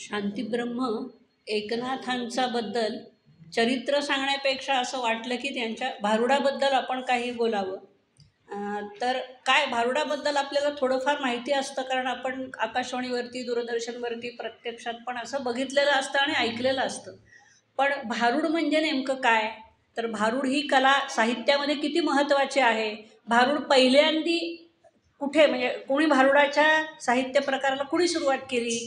शांतीब्रह्म एकनाथांचा बद्दल चरित्र सांगण्यापेक्षा असं वाटलं की त्यांच्या भारुडाबद्दल आपण काही बोलावं. तर काय भारुडाबद्दल आपल्याला थोडंफार माहिती असतं, कारण आपण आकाशवाणीवरती दूरदर्शनवरती प्रत्यक्षात पण असं बघितलेलं असतं आणि ऐकलेलं असतं. पण भारुड म्हणजे नेमकं काय? तर भारुड ही कला साहित्यामध्ये किती महत्त्वाची आहे? भारुड पहिल्यांदी कुठे, म्हणजे कोणी भारुडाच्या साहित्य प्रकाराला कुणी सुरुवात केली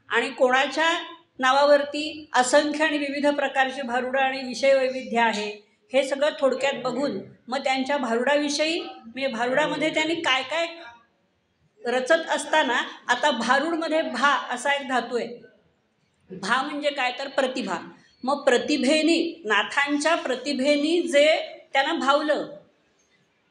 आणि कोणाच्या नावावरती असंख्य आणि विविध प्रकारची भारुडं आणि विषय वैविध्य आहे, हे सगळं थोडक्यात बघून मग त्यांच्या भारुडाविषयी, म्हणजे भारुडामध्ये त्यांनी काय काय रचत असताना, आता भारुडमध्ये भा असा एक धातू आहे. भा म्हणजे काय तर प्रतिभा. मग प्रतिभेनी, नाथांच्या प्रतिभेनी जे त्यांना भावलं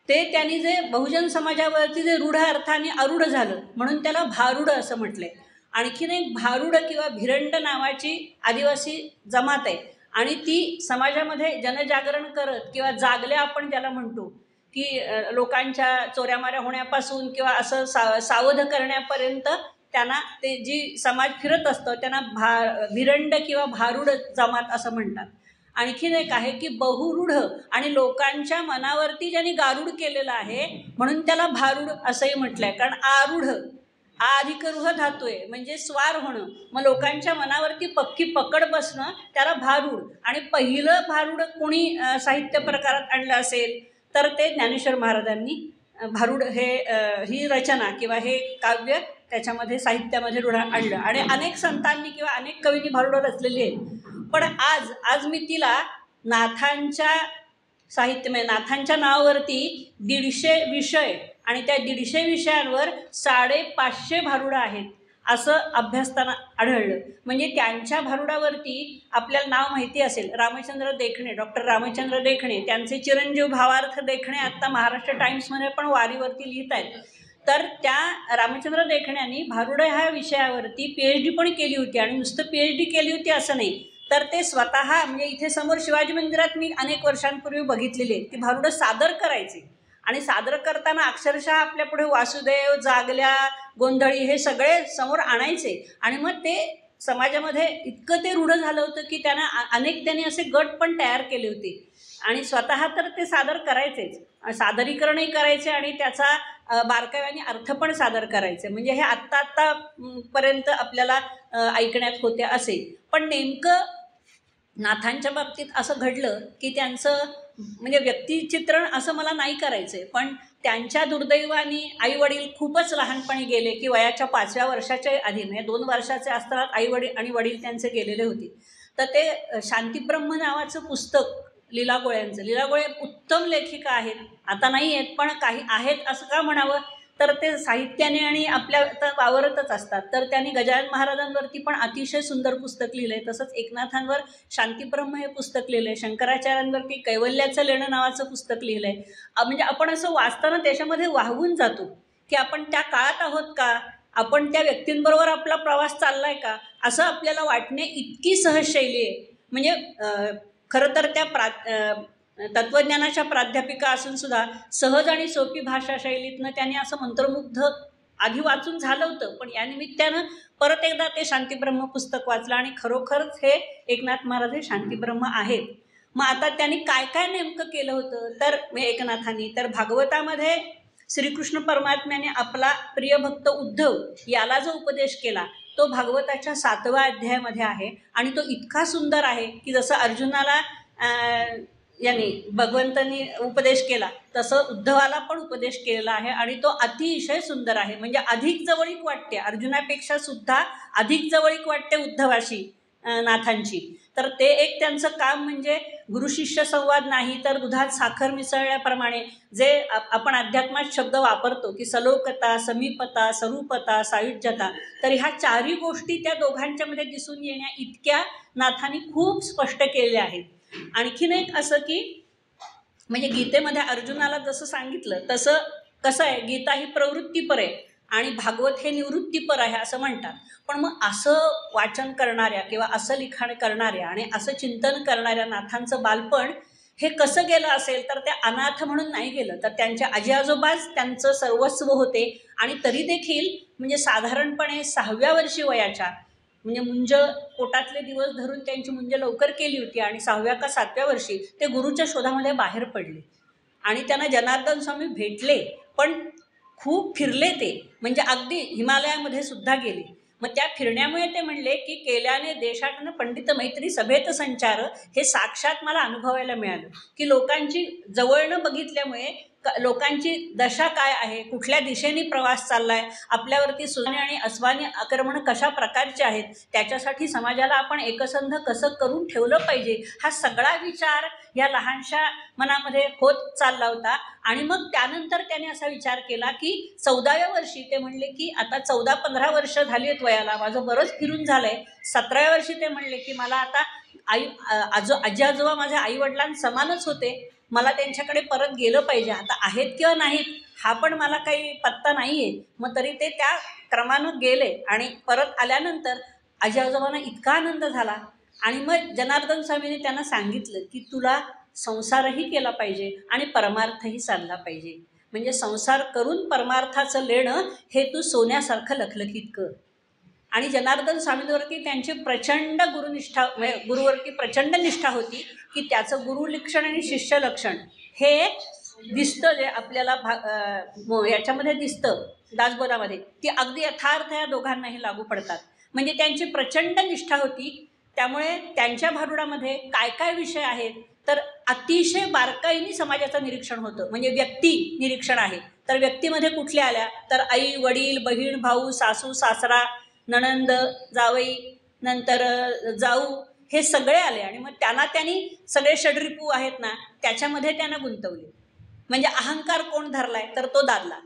ते त्यांनी जे बहुजन समाजावरती जे रूढ अर्थाने आरूढ झालं म्हणून त्याला भारुड असं म्हटलंय. आणखीन एक भारुड किंवा भिरंड नावाची आदिवासी जमात आहे आणि ती समाजामध्ये जनजागरण करत किंवा जागल्या आपण ज्याला म्हणतो की लोकांच्या चोऱ्यामाऱ्या होण्यापासून किंवा असं सावध करण्यापर्यंत त्यांना ते जी समाज फिरत असतं त्यांना भिरंड किंवा भारुड जमात असं म्हणतात. आणखीन एक आहे की बहुरूढ आणि लोकांच्या मनावरती ज्यांनी गारूड केलेलं आहे म्हणून त्याला भारुड असंही म्हटलंय. कारण आरूढ, आ अधिक रुह धातू आहे म्हणजे स्वार होणं, मग लोकांच्या मनावरती पक्की पकड बसणं त्याला भारुड. आणि पहिलं भारुड कोणी साहित्य प्रकारात आणलं असेल तर ते ज्ञानेश्वर महाराजांनी भारुड हे ही रचना किंवा हे काव्य त्याच्यामध्ये साहित्यामध्ये आणलं. आणि अनेक संतांनी किंवा अनेक कवींनी भारुडं रचलेली आहेत. पण आज मी तिला नाथांच्या साहित्य, म्हणजे नाथांच्या नावावरती 150 विषय आणि त्या 150 विषयांवर 550 भारुडं आहेत असं अभ्यासताना आढळलं. म्हणजे त्यांच्या भारुडावरती आपल्याला नाव माहिती असेल, रामचंद्र देखणे, डॉक्टर रामचंद्र देखणे, त्यांचे चिरंजीव भावार्थ देखणे आत्ता महाराष्ट्र टाइम्समध्ये पण वारीवरती लिहित आहेत. तर त्या रामचंद्र देखण्यांनी भारुड ह्या विषयावरती PhD पण केली होती. आणि नुसतं PhD केली होती असं नाही, तर ते स्वतः, म्हणजे इथे समोर शिवाजी मंदिरात मी अनेक वर्षांपूर्वी बघितलेले की भारुडं सादर करायचे. आणि सादर करताना अक्षरशः आपल्या पुढे वासुदेव, जागल्या, गोंधळी हे सगळे समोर आणायचे. आणि मग ते समाजामध्ये इतकं ते रूढ झालं होतं की त्यांनी असे गट पण तयार केले होते. आणि स्वतः तर ते सादर करायचेच, सादरीकरणही करायचे आणि त्याचा बारकाव्याने अर्थ पण सादर करायचे. म्हणजे हे आत्ता पर्यंत आपल्याला ऐकण्यात होते असे. पण नेमकं नाथांच्या बाबतीत असं घडलं की त्यांचं, म्हणजे व्यक्तिचित्रण असं मला नाही करायचं आहे, पण त्यांच्या दुर्दैवाने आई वडील खूपच लहानपणी गेले की वयाच्या 5व्या वर्षाच्या आधी, म्हणजे 2 वर्षाचे असताना आई वडील आणि वडील त्यांचे गेलेले होते. तर ते शांतीब्रह्म नावाचं पुस्तक लीला गोळ्यांचं, लीला गोळे उत्तम लेखिका आहेत, आता नाही आहेत पण काही आहेत असं का म्हणावं, तर ते साहित्याने आणि आपल्या वावरतच असतात. तर त्यांनी गजानन महाराजांवरती पण अतिशय सुंदर पुस्तक लिहिलं आहे. तसंच एकनाथांवर शांतीब्रह्म हे पुस्तक लिहिलं आहे. शंकराचार्यांवरती कैवल्याचं लेणं नावाचं पुस्तक लिहिलं आहे. म्हणजे आपण असं वाचताना त्याच्यामध्ये वाहून जातो की आपण त्या काळात आहोत का, आपण त्या व्यक्तींबरोबर आपला प्रवास चाललाय का, असं आपल्याला वाटणे इतकी सहज शैली आहे. म्हणजे खरं तर त्या तत्त्वज्ञानाच्या प्राध्यापिका असून सुद्धा सहज आणि सोपी भाषा शैलीतनं त्यांनी असं मंत्रमुग्ध आधी वाचून झालं होतं. पण या निमित्तानं परत एकदा ते शांतीब्रह्म पुस्तक वाचलं आणि खरोखरच हे एकनाथ महाराज हे शांतीब्रह्म आहेत. मग आता त्यांनी काय काय नेमकं केलं होतं, तर एकनाथांनी तर भागवतामध्ये श्रीकृष्ण परमात्म्याने आपला प्रिय भक्त उद्धव याला जो उपदेश केला तो भागवताच्या 7व्या अध्यायामध्ये आहे. आणि तो इतका सुंदर आहे की जसं अर्जुनाला यांनी भगवंतांनी उपदेश केला तसं उद्धवाला पण उपदेश केलेला आहे. आणि तो अतिशय सुंदर आहे. म्हणजे अधिक जवळीक वाटते, अर्जुनापेक्षा सुद्धा अधिक जवळीक वाटते उद्धवाशी नाथांची. तर ते एक त्यांचं काम म्हणजे गुरुशिष्य संवाद नाही तर दुधात साखर मिसळल्याप्रमाणे जे आपण अध्यात्मात शब्द वापरतो की सलोकता, समीपता, स्वरूपता, सायुज्यता, तर ह्या 4ही गोष्टी त्या दोघांच्यामध्ये दिसून येण्या इतक्या नाथांनी खूप स्पष्ट केल्या आहेत. आणखीन एक असं की म्हणजे गीतेमध्ये अर्जुनाला जसं सांगितलं तसं कसं आहे, गीता ही प्रवृत्तीपर आहे आणि भागवत हे निवृत्तीपर आहे असं म्हणतात. पण मग असं वाचन करणाऱ्या किंवा असं लिखाण करणाऱ्या आणि असं चिंतन करणाऱ्या नाथांचं बालपण हे कसं गेलं असेल, तर ते अनाथ म्हणून नाही गेलं, तर त्यांच्या आजी आजोबाच त्यांचं सर्वस्व होते. आणि तरी देखील म्हणजे साधारणपणे 6व्या वर्षी वयाच्या म्हणजे मुंज पोटातले दिवस धरून त्यांची मुंज लवकर केली होती आणि 6व्या का 7व्या वर्षी ते गुरुच्या शोधामध्ये बाहेर पडले आणि त्यांना जनार्दन स्वामी भेटले. पण खूप फिरले ते, म्हणजे अगदी हिमालयामध्ये सुद्धा गेले. मग त्या फिरण्यामुळे ते म्हणले की केल्याने देशाटन पंडित मैत्री सभेत संचार, हे साक्षात मला अनुभवायला मिळालं की लोकांची जवळनं बघितल्यामुळे लोकांची दशा काय आहे, कुठल्या दिशेने प्रवास चाललाय, आपल्यावरती सुने आणि अस्वानी आक्रमण कशा प्रकारचे आहेत, त्याच्यासाठी समाजाला आपण एकसंध कसं करून ठेवलं पाहिजे, हा सगळा विचार या लहानशा मनामध्ये होत चालला होता. आणि मग त्यानंतर त्याने असा विचार केला की 14व्या वर्षी ते म्हणले की आता 14-15 वर्ष झाली आहेत वयाला, माझं बरंच फिरून झालंय. 17व्या वर्षी ते म्हणले की मला आता आजी आजोबा माझ्या आई वडिलांसमानच होते, मला त्यांच्याकडे परत गेलं पाहिजे. आता आहेत किंवा नाहीत हा पण मला काही पत्ता नाही आहे. मग तरी ते त्या क्रमानं गेले आणि परत आल्यानंतर आजी आजोबांना इतका आनंद झाला. आणि मग जनार्दन स्वामींनी त्यांना सांगितलं की तुला संसारही केला पाहिजे आणि परमार्थही साधला पाहिजे. म्हणजे संसार करून परमार्थाचं लेणं हे तू सोन्यासारखं लखलखीत कर. आणि जनार्दन स्वामींवरती त्यांची प्रचंड गुरुनिष्ठा, म्हणजे गुरुवरती प्रचंड निष्ठा होती की त्याचं गुरुलक्षण आणि शिष्य लक्षण हे दिसतं, जे आपल्याला याच्यामध्ये दिसतं दासबोधामध्ये, ती अगदी यथार्थ या दोघांनाही लागू पडतात. म्हणजे त्यांची प्रचंड निष्ठा होती. त्यामुळे त्यांच्या भारुडामध्ये काय काय विषय आहेत तर अतिशय बारकाईने समाजाचं निरीक्षण होतं. म्हणजे व्यक्ती निरीक्षण आहे, तर व्यक्तीमध्ये कुठल्या आल्या तर आई वडील बहीण भाऊ सासू सासरा नणंद जावई नंतर जाऊ हे सगळे आले. आणि मग त्यांनी सगळे षड्रिपू आहेत ना त्याच्यामध्ये त्यांना गुंतवले. म्हणजे अहंकार कोण धरलाय तर तो दादला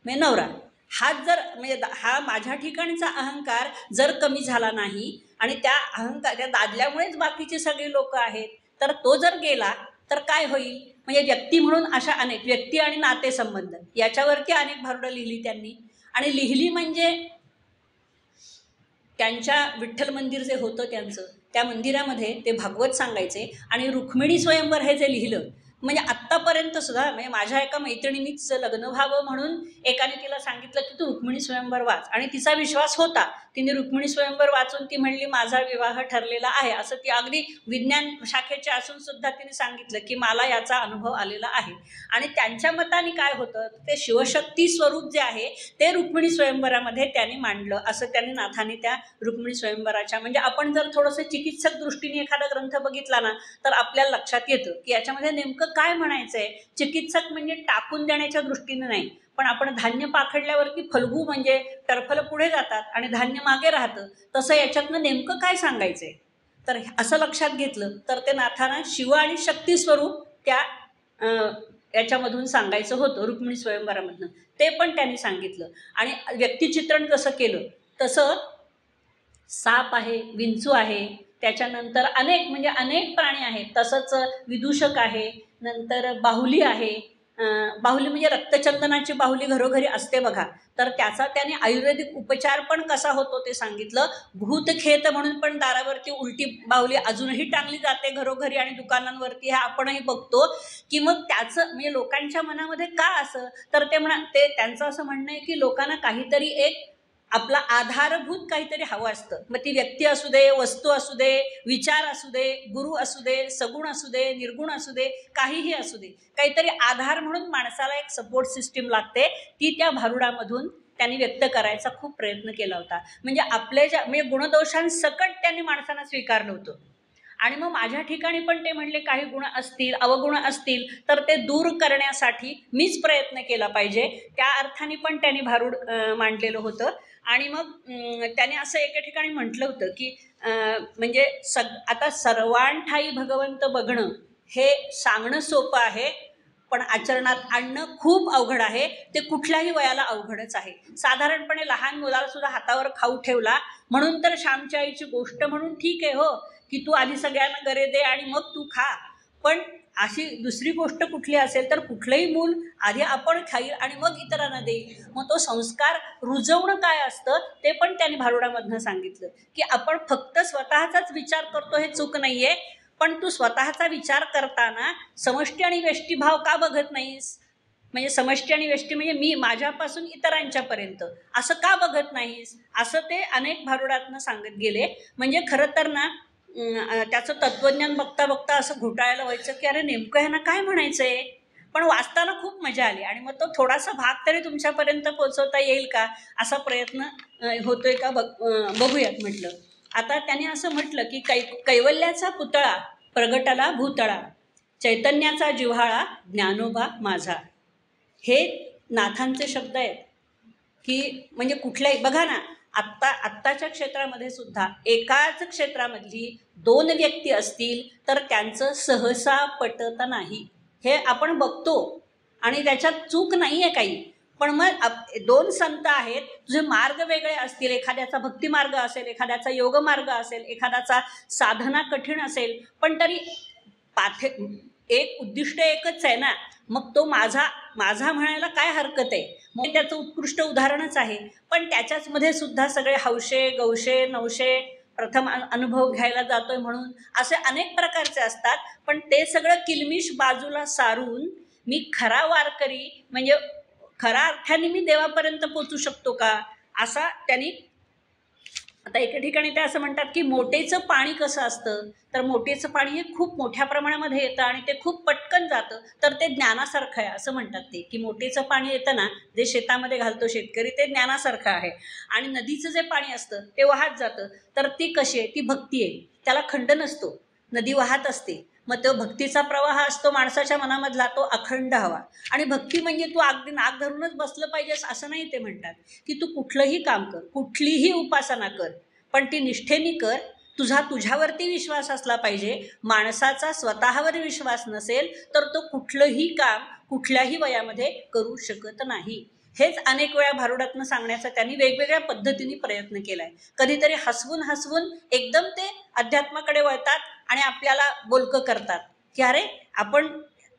म्हणजे नवरा. हाच जर म्हणजे हा माझ्या ठिकाणचा अहंकार जर कमी झाला नाही आणि त्या दादल्यामुळेच बाकीची सगळी लोक आहेत, तर तो जर गेला तर काय होईल. म्हणजे व्यक्ती म्हणून अशा अनेक व्यक्ती आणि नातेसंबंध याच्यावरती अनेक भारुडं लिहिली त्यांनी. आणि लिहिली म्हणजे त्यांच्या विठ्ठल मंदिर जे होतं त्यांचं, त्या मंदिरामध्ये ते भागवत सांगायचे. आणि रुक्मिणी स्वयंवर हे जे लिहिलं, म्हणजे आत्तापर्यंत सुद्धा म्हणजे माझ्या एका मैत्रिणीनीच लग्न व्हावं म्हणून एकाने तिला सांगितलं की तू रुक्मिणी स्वयंवर वाच, आणि तिचा विश्वास होता. तिने रुक्मिणी स्वयंवर वाचून ती म्हणली माझा विवाह ठरलेला आहे, असं ती अगदी विज्ञान शाखेचे असून सुद्धा तिने सांगितलं की मला याचा अनुभव आलेला आहे. आणि त्यांच्या मताने काय होतं ते शिवशक्ती स्वरूप जे आहे ते रुक्मिणी स्वयंवरामध्ये त्यांनी मांडलं, असं त्यांनी नाथाने त्या रुक्मिणी स्वयंवराच्या, म्हणजे आपण जर थोडंसं चिकित्सक दृष्टीने एखादा ग्रंथ बघितला ना तर आपल्याला लक्षात येतं की याच्यामध्ये नेमकं काय म्हणायचंय. चिकित्सक म्हणजे टाकून देण्याच्या दृष्टीने नाही, पण आपण धान्य पाखडल्यावरती फलगू म्हणजे टरफल पुढे जातात आणि धान्य मागे राहतं, तसं याच्यातनं नेमकं काय सांगायचंय. तर असं लक्षात घेतलं तर ते नाथांना शिव आणि शक्ती स्वरूप त्या याच्यामधून सांगायचं होतं रुक्मिणी स्वयंवरामधनं, ते पण त्यांनी सांगितलं. आणि व्यक्तिचित्रण जसं केलं तसं साप आहे, विंचू आहे, त्याच्यानंतर अनेक प्राणी आहेत. तसंच विदूषक आहे, नंतर बाहुली आहे. बाहुली म्हणजे रक्तचंदनाची बाहुली घरोघरी असते बघा, तर त्याचा त्याने आयुर्वेदिक उपचार पण कसा होतो ते सांगितलं. भूतखेत म्हणून पण दारावरती उलटी बाहुली अजूनही टांगली जाते घरोघरी आणि दुकानांवरती, हे आपणही बघतो. की मग त्याचं म्हणजे लोकांच्या मनामध्ये का असं, तर ते त्यांचं असं म्हणणं आहे की लोकांना काहीतरी एक आपला आधारभूत काहीतरी हवं असतं. मग ती व्यक्ती असू दे, वस्तू असू दे, विचार असू दे, गुरु असू दे, सगुण असू दे, निर्गुण असू दे, काहीही असू दे, काहीतरी आधार म्हणून माणसाला एक सपोर्ट सिस्टीम लागते. ती त्या भारुडामधून त्यांनी व्यक्त करायचा खूप प्रयत्न केला होता. म्हणजे म्हणजे गुणदोषांसकट त्यांनी माणसांना स्वीकारलं होतं. आणि मग माझ्या ठिकाणी पण ते म्हणले काही गुण असतील, अवगुण असतील तर ते दूर करण्यासाठी मीच प्रयत्न केला पाहिजे. त्या अर्थाने पण त्यांनी भारूड मांडलेलं होतं. आणि मग त्याने असं एका ठिकाणी म्हटलं होतं की म्हणजे आता सर्वांठाई भगवंत बघणं हे सांगणं सोपं आहे, पण आचरणात आणणं खूप अवघड आहे. ते कुठल्याही वयाला अवघडच आहे. साधारणपणे लहान मुलाला सुद्धा हातावर खाऊ ठेवला म्हणून तर श्यामच्या आईची गोष्ट म्हणून ठीक आहे हो, की तू आधी सगळ्यांना गरे दे आणि मग तू खा. पण अशी दुसरी गोष्ट कुठली असेल तर कुठलंही मूल आधी आपण खाईल आणि मग इतरांना देईल. मग तो संस्कार रुजवणं काय असतं ते पण त्यांनी भारुडामधनं सांगितलं. की आपण फक्त स्वतःचाच विचार करतो हे चूक नाहीये, पण तू स्वतःचा विचार करताना समष्टी आणि व्यष्टी भाव का बघत नाहीस. म्हणजे समष्टी आणि व्यष्टी म्हणजे मी माझ्यापासून इतरांच्यापर्यंत असं का बघत नाहीस, असं ते अनेक भारुडातनं सांगत गेले. म्हणजे खरं तर ना त्याचं तत्त्वज्ञान बघता बघता असं घोटाळायला व्हायचं की अरे नेमकं ह्यांना काय म्हणायचंय. पण वाचताना खूप मजा आली आणि मग तो थोडासा भाग तरी तुमच्यापर्यंत पोहोचवता येईल का असा प्रयत्न होतोय का बघूयात म्हटलं. आता त्याने असं म्हटलं की कैवल्याचा पुतळा प्रगटला भूतळा, चैतन्याचा जिव्हाळा ज्ञानोबा माझा. हे नाथांचे शब्द आहेत की म्हणजे कुठल्याही बघा ना, आत्ताच्या क्षेत्रामध्ये सुद्धा एकाच क्षेत्रामधली दोन व्यक्ती असतील तर त्यांचं सहसा पटत नाही, हे आपण बघतो. आणि त्याच्यात चूक नाही आहे काही. पण मग दोन संत आहेत, तुझे मार्ग वेगळे असतील, एखाद्याचा भक्ती मार्ग असेल, एखाद्याचा योग मार्ग असेल, एखाद्याचा साधना कठीण असेल, पण तरी एक उद्दिष्ट एकच आहे ना. मग तो माझा माझा म्हणायला काय हरकत आहे. मग त्याचं उत्कृष्ट उदाहरणच आहे. पण त्याच्याच मध्ये सुद्धा सगळे हौशे गौशे नवशे प्रथम अनुभव घ्यायला जातोय म्हणून असे अनेक प्रकारचे असतात. पण ते सगळं किलमिश बाजूला सारून मी खरा वारकरी म्हणजे खऱ्या अर्थाने मी देवापर्यंत पोचू शकतो का, असा त्यांनी. आता एका ठिकाणी ते असं म्हणतात की मोटेचं पाणी कसं असतं, तर मोटेचं पाणी हे खूप मोठ्या प्रमाणामध्ये येतं आणि ते खूप पटकन जातं, तर ते ज्ञानासारखं आहे असं म्हणतात ते, की मोटेचं पाणी येतं ना, जे शेतामध्ये घालतो शेतकरी, ते ज्ञानासारखं आहे. आणि नदीचं जे पाणी असतं ते वाहत जातं, तर ती कशी आहे, ती भक्ती आहे, त्याला खंड नसतो, नदी वाहत असते. मग तो भक्तीचा प्रवाह असतो माणसाच्या मनामधला, तो अखंड हवा. आणि भक्ती म्हणजे तू अगदी नाक धरूनच बसलं पाहिजेस असं नाही. ते म्हणतात की तू कुठलंही काम कर, कुठलीही उपासना कर, पण ती निष्ठेने कर. तुझ्यावरती विश्वास असला पाहिजे. माणसाचा स्वतःवर विश्वास नसेल तर तो कुठलंही काम कुठल्याही वयामध्ये करू शकत नाही. हेच अनेक वेळा भारुडातनं सांगण्याचा त्यांनी वेगवेगळ्या पद्धतीने प्रयत्न केलाय. कधीतरी हसवून हसवून एकदम ते अध्यात्माकडे वळतात आणि आपल्याला बोलकं करतात की अरे आपण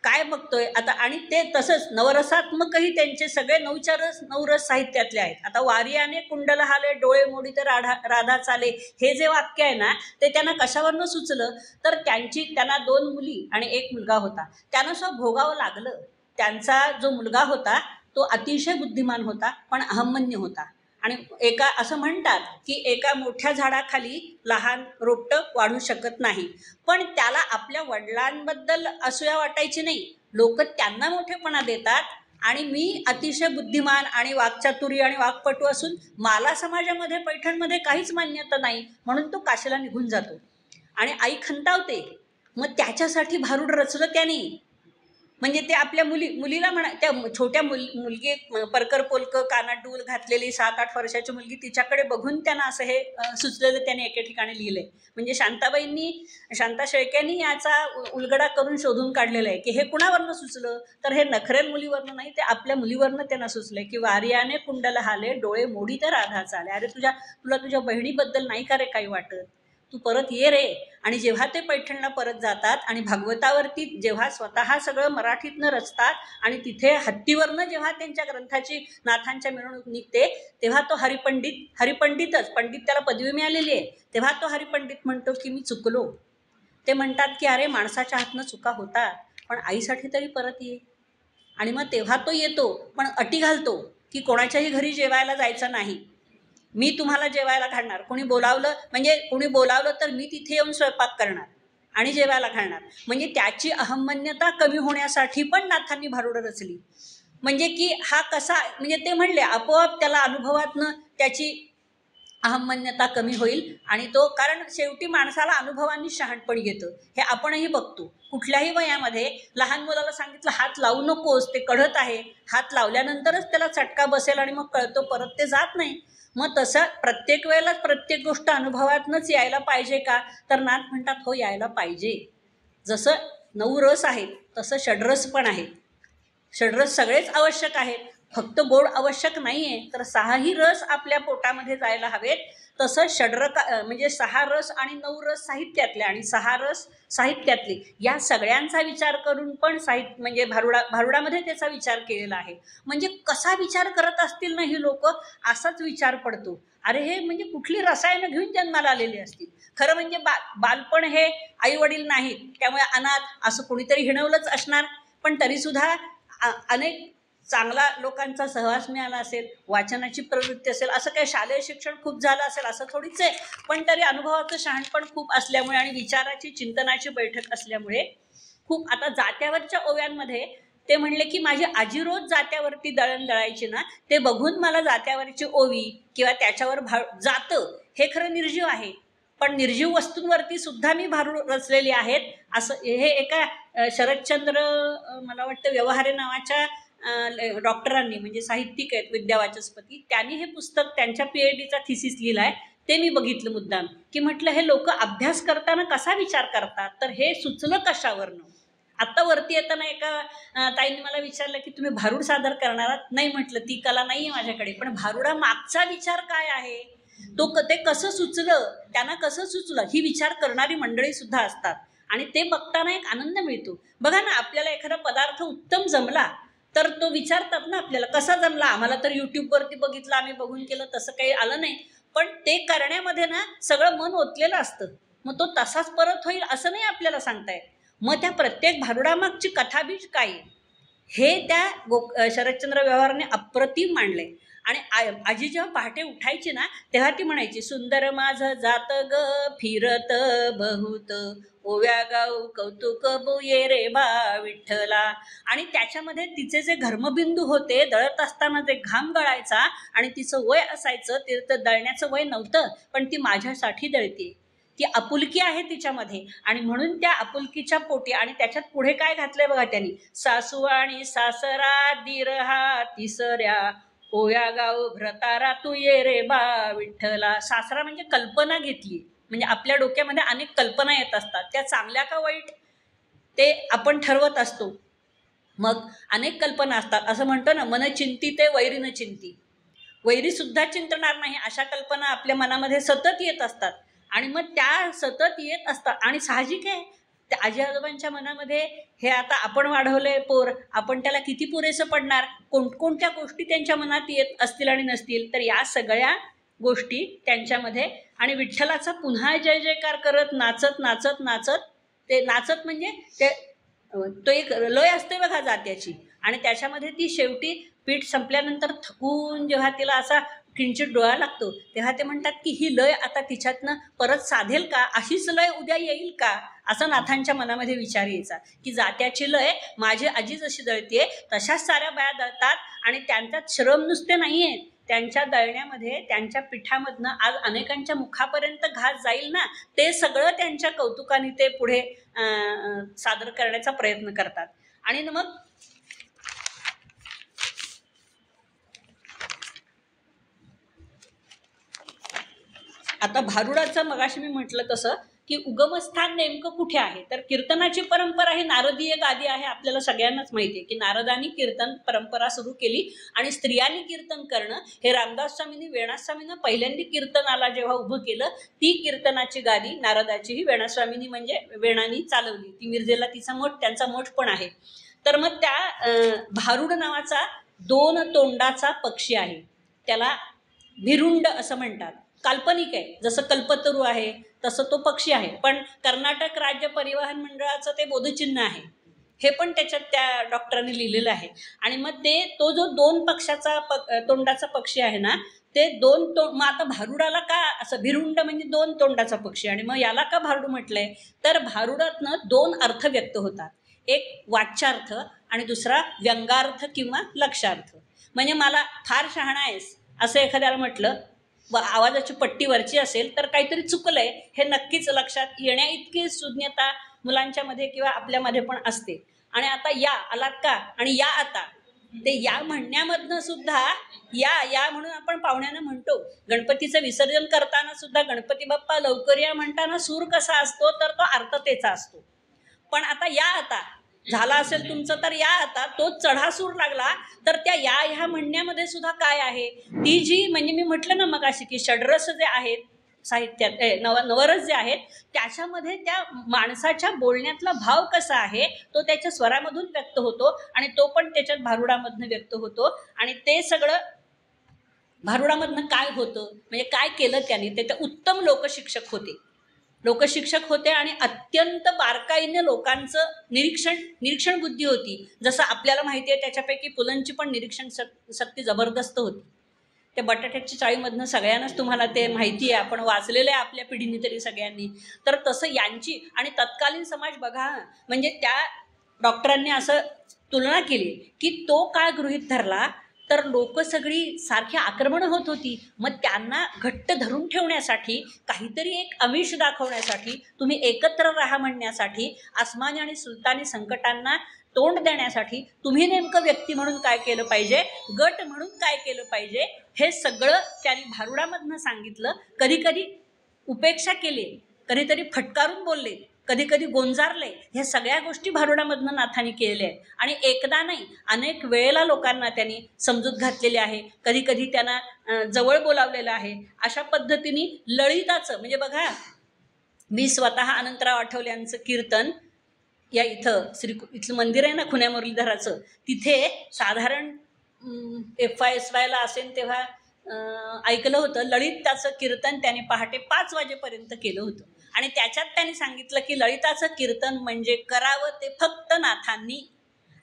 काय बघतोय आता. आणि ते तसंच नवरसात्मकही त्यांचे सगळे नवरस साहित्यातले आहेत. आता वारियाने कुंडल हाले डोळे मोडी तर राधा चाले, हे जे वाक्य आहे ना, ते त्यांना कशावरनं सुचलं, तर त्यांना 2 मुली आणि 1 मुलगा होता. त्यानं असं भोगावं लागलं. त्यांचा जो मुलगा होता तो अतिशय बुद्धिमान होता, पण अहमन्य होता. आणि असं म्हणतात की एका मोठ्या झाडाखाली लहान रोपटं वाढू शकत नाही. पण त्याला आपल्या वडिलांबद्दल असूया वाटायची नाही. लोक त्यांना मोठेपणा देतात आणि मी अतिशय बुद्धिमान आणि वाक्चातुर्य आणि वाक्पटू असून मला समाजामध्ये पैठणमध्ये काहीच मान्यता नाही, म्हणून तो काशीला निघून जातो. आणि आई खंतावते. मग त्याच्यासाठी भारूड रचलं त्याने. म्हणजे ते आपल्या मुलीला म्हणा, त्या छोट्या मुलगी परकर पोलक कानात डूल घातलेली 7-8 वर्षाची मुलगी, तिच्याकडे बघून त्यांना असं हे सुचलेलं त्याने एके ठिकाणी लिहिलंय. म्हणजे शांता शेळक्यांनी याचा उलगडा करून शोधून काढलेला आहे की हे कुणावरनं सुचलं, तर हे नखरेल मुलीवरनं नाही, ते आपल्या मुलीवरनं त्यांना सुचलंय की वारियाने कुंडल हाले डोळे मोडी तर राधा चाले. अरे तुला तुझ्या बहिणीबद्दल नाही का रे काही वाटत, तू परत ये रे. आणि जेव्हा ते पैठणला परत जातात आणि भागवतावरती जेव्हा स्वतः सगळं मराठीतनं रचतात आणि तिथे हत्तीवरनं जेव्हा त्यांच्या ग्रंथाची नाथांच्या मिरवणूक निघते, तेव्हा तो हरिपंडितच पंडित, त्याला पदवी मिळालेली आहे, तेव्हा तो हरिपंडित म्हणतो की मी चुकलो. ते म्हणतात की अरे माणसाच्या हातनं चुका होतात, पण आईसाठी तरी परत ये. आणि मग तेव्हा तो येतो, पण अटी घालतो की कोणाच्याही घरी जेवायला जायचं नाही, मी तुम्हाला जेवायला घालणार. कोणी बोलावलं तर मी तिथे येऊन स्वयंपाक करणार आणि जेवायला घालणार. म्हणजे त्याची अहमन्यता कमी होण्यासाठी पण नाथांनी भारुड रचली. म्हणजे की हा कसा, म्हणजे ते म्हणले आपोआप त्याला अनुभवातनं त्याची अहमन्यता कमी होईल. आणि तो, कारण शेवटी माणसाला अनुभवांनी शहाणपण येतं, हे आपणही बघतो. कुठल्याही वयामध्ये लहान मुलाला सांगितलं हात लावू नकोस, ते कढत आहे, हात लावल्यानंतरच त्याला चटका बसेल आणि मग कळतो, परत ते जात नाही. मग तसं प्रत्येक वेळेलाच प्रत्येक गोष्ट अनुभवातनंच यायला पाहिजे का, तर नाथ म्हणतात हो यायला पाहिजे. जसं 9 रस आहेत तसं षड्रस पण आहेत. षड्रस सगळेच आवश्यक आहेत, फक्त गोड आवश्यक नाही आहे, तर 6ही रस आपल्या पोटामध्ये जायला हवेत. तसं म्हणजे 6 रस आणि 9 रस साहित्यातले आणि 6 रस साहित्यातले, या सगळ्यांचा विचार करून पण म्हणजे भारुडामध्ये त्याचा विचार केलेला आहे. म्हणजे कसा विचार करत असतील ना ही लोक, असाच विचार पडतो. अरे हे म्हणजे कुठली रसायनं घेऊन जन्माला आलेली असतील. खरं म्हणजे बालपण हे आई वडील नाहीत त्यामुळे अनाथ असं कोणीतरी हिणवलंच असणार. पण तरीसुद्धा अनेक चांगला लोकांचा सहवास मिळाला असेल, वाचनाची प्रवृत्ती असेल, असं काही शालेय शिक्षण खूप झालं असेल असं थोडीच आहे, पण तरी अनुभवाचं शहाणपण खूप असल्यामुळे आणि विचाराची चिंतनाची बैठक असल्यामुळे खूप. आता जात्यावरच्या ओव्यांमध्ये ते म्हणले की माझी आजी रोज जात्यावरती दळण दळायची ना, ते बघून मला जात्यावरची ओवी किंवा त्याच्यावर जातं हे खरं निर्जीव आहे, पण निर्जीव वस्तूंवरती सुद्धा मी भारूड रचलेली आहेत, असं हे एका शरदचंद्र मला वाटतं व्यवहारे नावाच्या डॉक्टरांनी, म्हणजे साहित्यिक आहेत विद्यावाचस्पती, त्यांनी हे पुस्तक त्यांच्या PhDचा थिसिस लिहिला आहे. ते मी बघितलं मुद्दाम, की म्हटलं हे लोक अभ्यास करताना कसा विचार करतात, तर हे सुचलं कशावरनं. आत्ता वरती येताना एका ताईंनी मला विचारलं की तुम्ही भारूड सादर करणार आहात. नाही म्हटलं, ती कला नाही आहे माझ्याकडे, पण भारुडा मागचा विचार काय आहे, ते कसं सुचलं, त्यांना कसं सुचलं, ही विचार करणारी मंडळी सुद्धा असतात आणि ते बघताना एक आनंद मिळतो. बघा ना, आपल्याला एखादा पदार्थ उत्तम जमला तर तो विचारतात ना आपल्याला कसा जमला. आम्हाला तर यूट्यूबवरती बघितलं, आम्ही बघून केलं, तसं काही आलं नाही, पण ते करण्यामध्ये ना सगळं मन ओतलेलं असतं. मग तो तसाच परत होईल असं नाही आपल्याला सांगता येत. मग त्या प्रत्येक भारुडामागची कथाबीज काय हे त्या शरदचंद्र व्यवहाराने अप्रतिम मांडले. आणि आजी जेव्हा पहाटे उठायची ना, तेव्हा ती म्हणायची, सुंदर माझं जात ग फिरत बहुत, ओव्या गाऊ कौतुक बुये रे बा विठ्ठला. आणि त्याच्यामध्ये तिचे जे घर्मबिंदू होते, दळत असताना जे घाम गळायचा आणि तिचं वय असायचं, ते तर दळण्याचं वय नव्हतं, पण ती माझ्यासाठी दळते, ती आपुलकी आहे तिच्यामध्ये. आणि म्हणून त्या आपुलकीच्या पोटी, आणि त्याच्यात पुढे काय घातलंय बघा त्यांनी, सासू आणि सासरा दिरहा तिसऱ्या, ओव्या गाव भ्रतारा तू ये रे बा विठ्ठला. सासरा म्हणजे कल्पना घेतली, म्हणजे आपल्या डोक्यामध्ये अनेक कल्पना येत असतात, त्या चांगल्या का वाईट ते आपण ठरवत असतो. मग अनेक कल्पना असतात, असं म्हणतो ना, मन चिंती ते वैरी न चिंती, वैरी सुद्धा चिंतणार नाही अशा कल्पना आपल्या मनामध्ये सतत येत असतात. आणि मग त्या सतत येत असतात आणि साहजिक आहे, त्या आजी आजोबांच्या मनामध्ये हे आता आपण वाढवलंय पोर, आपण त्याला किती पुरेसं पडणार, कोणकोणत्या गोष्टी त्यांच्या मनात येत असतील आणि नसतील, तर या सगळ्या गोष्टी त्यांच्यामध्ये. आणि विठ्ठलाचा पुन्हा जय जयकार करत नाचत नाचत नाचत, ते नाचत म्हणजे ते तो एक लय असते बघा जात्याची, आणि त्याच्यामध्ये ती शेवटी पीठ संपल्यानंतर थकून जेव्हा तिला असा किंचित डोळा लागतो, तेव्हा ते म्हणतात की ही लय आता तिच्यातनं परत साधेल का, अशीच लय उद्या येईल का, असं नाथांच्या मनामध्ये विचार यायचा. की जात्याची लय माझी आजी जशी दळते तशाच साऱ्या बाया दळतात, आणि त्यांच्यात श्रम नुसते नाही आहेत, त्यांच्या दळण्यामध्ये, त्यांच्या पिठामधनं आज अनेकांच्या मुखापर्यंत घास जाईल ना, ते सगळं त्यांच्या कौतुकाने ते पुढे सादर करण्याचा प्रयत्न करतात. आणि मग आता भारुडाचं मगाशी मी म्हटलं तसं की उगमस्थान नेमकं कुठे आहे, तर कीर्तनाची परंपरा ही नारदीय गादी आहे, आपल्याला सगळ्यांनाच माहिती आहे की नारदांनी कीर्तन परंपरा सुरू केली आणि स्त्रियांनी कीर्तन करणं हे रामदास स्वामींनी, वेणास स्वामींना पहिल्यांदा कीर्तनाला जेव्हा उभं केलं, ती कीर्तनाची गादी नारदाची ही वेणास स्वामींनी म्हणजे वेणानी चालवली. ती मिरजेला तिचा मठ, त्यांचा मठ पण आहे. तर मग त्या भारुड नावाचा 2 तोंडाचा पक्षी आहे, त्याला भिरुंड असं म्हणतात. काल्पनिक आहे, जसं कल्पतरू आहे तसं तो पक्षी आहे, पण कर्नाटक राज्य परिवहन मंडळाचं ते बोधचिन्ह आहे, हे पण त्याच्यात त्या डॉक्टरांनी लिहिलेलं आहे. आणि मग तो जो 2 तोंडाचा पक्षी आहे ना, ते 2 तोंड. मग आता भारुडाला का असं भिरुंड म्हणजे 2 तोंडाचा पक्षी, आणि मग याला का भारुड म्हटलंय, तर भारुडातनं 2 अर्थ व्यक्त होतात, एक वाच्यार्थ आणि दुसरा व्यंगार्थ किंवा लक्षार्थ. म्हणजे मला फार शहाणा आहेस असं एखाद्याला म्हटलं, आवाजाची पट्टी वरची असेल तर काहीतरी चुकलंय हे नक्कीच लक्षात येण्या इतकी सुज्ञता मुलांच्या मध्ये किंवा आपल्यामध्ये पण असते. आणि आता या आलात का, आणि या आता, ते या म्हणण्यामधनं सुद्धा या म्हणून आपण पाहुण्यांना म्हणतो. गणपतीचं विसर्जन करताना सुद्धा गणपती बाप्पा लवकर या म्हणताना सूर कसा असतो, तर तो अर्थतेचा असतो. पण आता या आता झाला असेल तुमचं, तर या आता तोच चढासूर लागला, तर त्या या ह्या म्हणण्यामध्ये सुद्धा काय आहे, ती जी म्हणजे मी म्हटलं ना मग अशी की षड्रस जे आहेत साहित्यात, नवरस जे आहेत, त्याच्यामध्ये त्या माणसाच्या बोलण्यातला भाव कसा आहे तो त्याच्या स्वरामधून व्यक्त होतो, आणि तो पण त्याच्यात भारुडामधनं व्यक्त होतो. आणि ते सगळं भारुडामधनं काय होतं, म्हणजे काय केलं त्याने, ते उत्तम लोकशिक्षक होते. लोकशिक्षक होते आणि अत्यंत बारकाईने लोकांचं निरीक्षण बुद्धी होती. जसं आपल्याला माहिती आहे त्याच्यापैकी पुलंची पण निरीक्षण शक्ती जबरदस्त होती. ते बटाट्याच्या चाळीमधनं सगळ्यांनाच तुम्हाला ते माहिती आहे, आपण वाचलेलं आहे आपल्या पिढीने तरी सगळ्यांनी. तर तसं यांची आणि तत्कालीन समाज बघा, म्हणजे त्या डॉक्टरांनी असं तुलना केली की तो काळ गृहीत धरला तर लोक सगळी सारखी आक्रमणं होत होती. मग त्यांना घट्ट धरून ठेवण्यासाठी, काहीतरी एक आमिष दाखवण्यासाठी, तुम्ही एकत्र राहा म्हणण्यासाठी, आसमानी आणि सुलतानी संकटांना तोंड देण्यासाठी तुम्ही नेमकं व्यक्ती म्हणून काय केलं पाहिजे, गट म्हणून काय केलं पाहिजे, हे सगळं त्यांनी भारुडामधनं सांगितलं. कधी कधी उपेक्षा केली, कधीतरी फटकारून बोलले, कधी कधी गोंजारले. ह्या सगळ्या गोष्टी भारुडामधनं नाथांनी केलेल्या आहेत. आणि एकदा नाही, अनेक वेळेला लोकांना त्यांनी समजूत घातलेली आहे. कधी कधी त्यांना जवळ बोलावलेलं आहे. अशा पद्धतीने लळिताचं, म्हणजे बघा, मी स्वतः अनंतराव आठवले यांचं कीर्तन या इथलं मंदिर आहे ना खुन्या मुरलीधराचं, तिथे साधारण FY असेल तेव्हा ऐकलं होतं. ललिताचं कीर्तन त्याने पहाटे 5 वाजेपर्यंत केलं होतं. आणि त्याच्यात त्यांनी सांगितलं की ललिताचं कीर्तन म्हणजे करावं ते फक्त नाथांनी,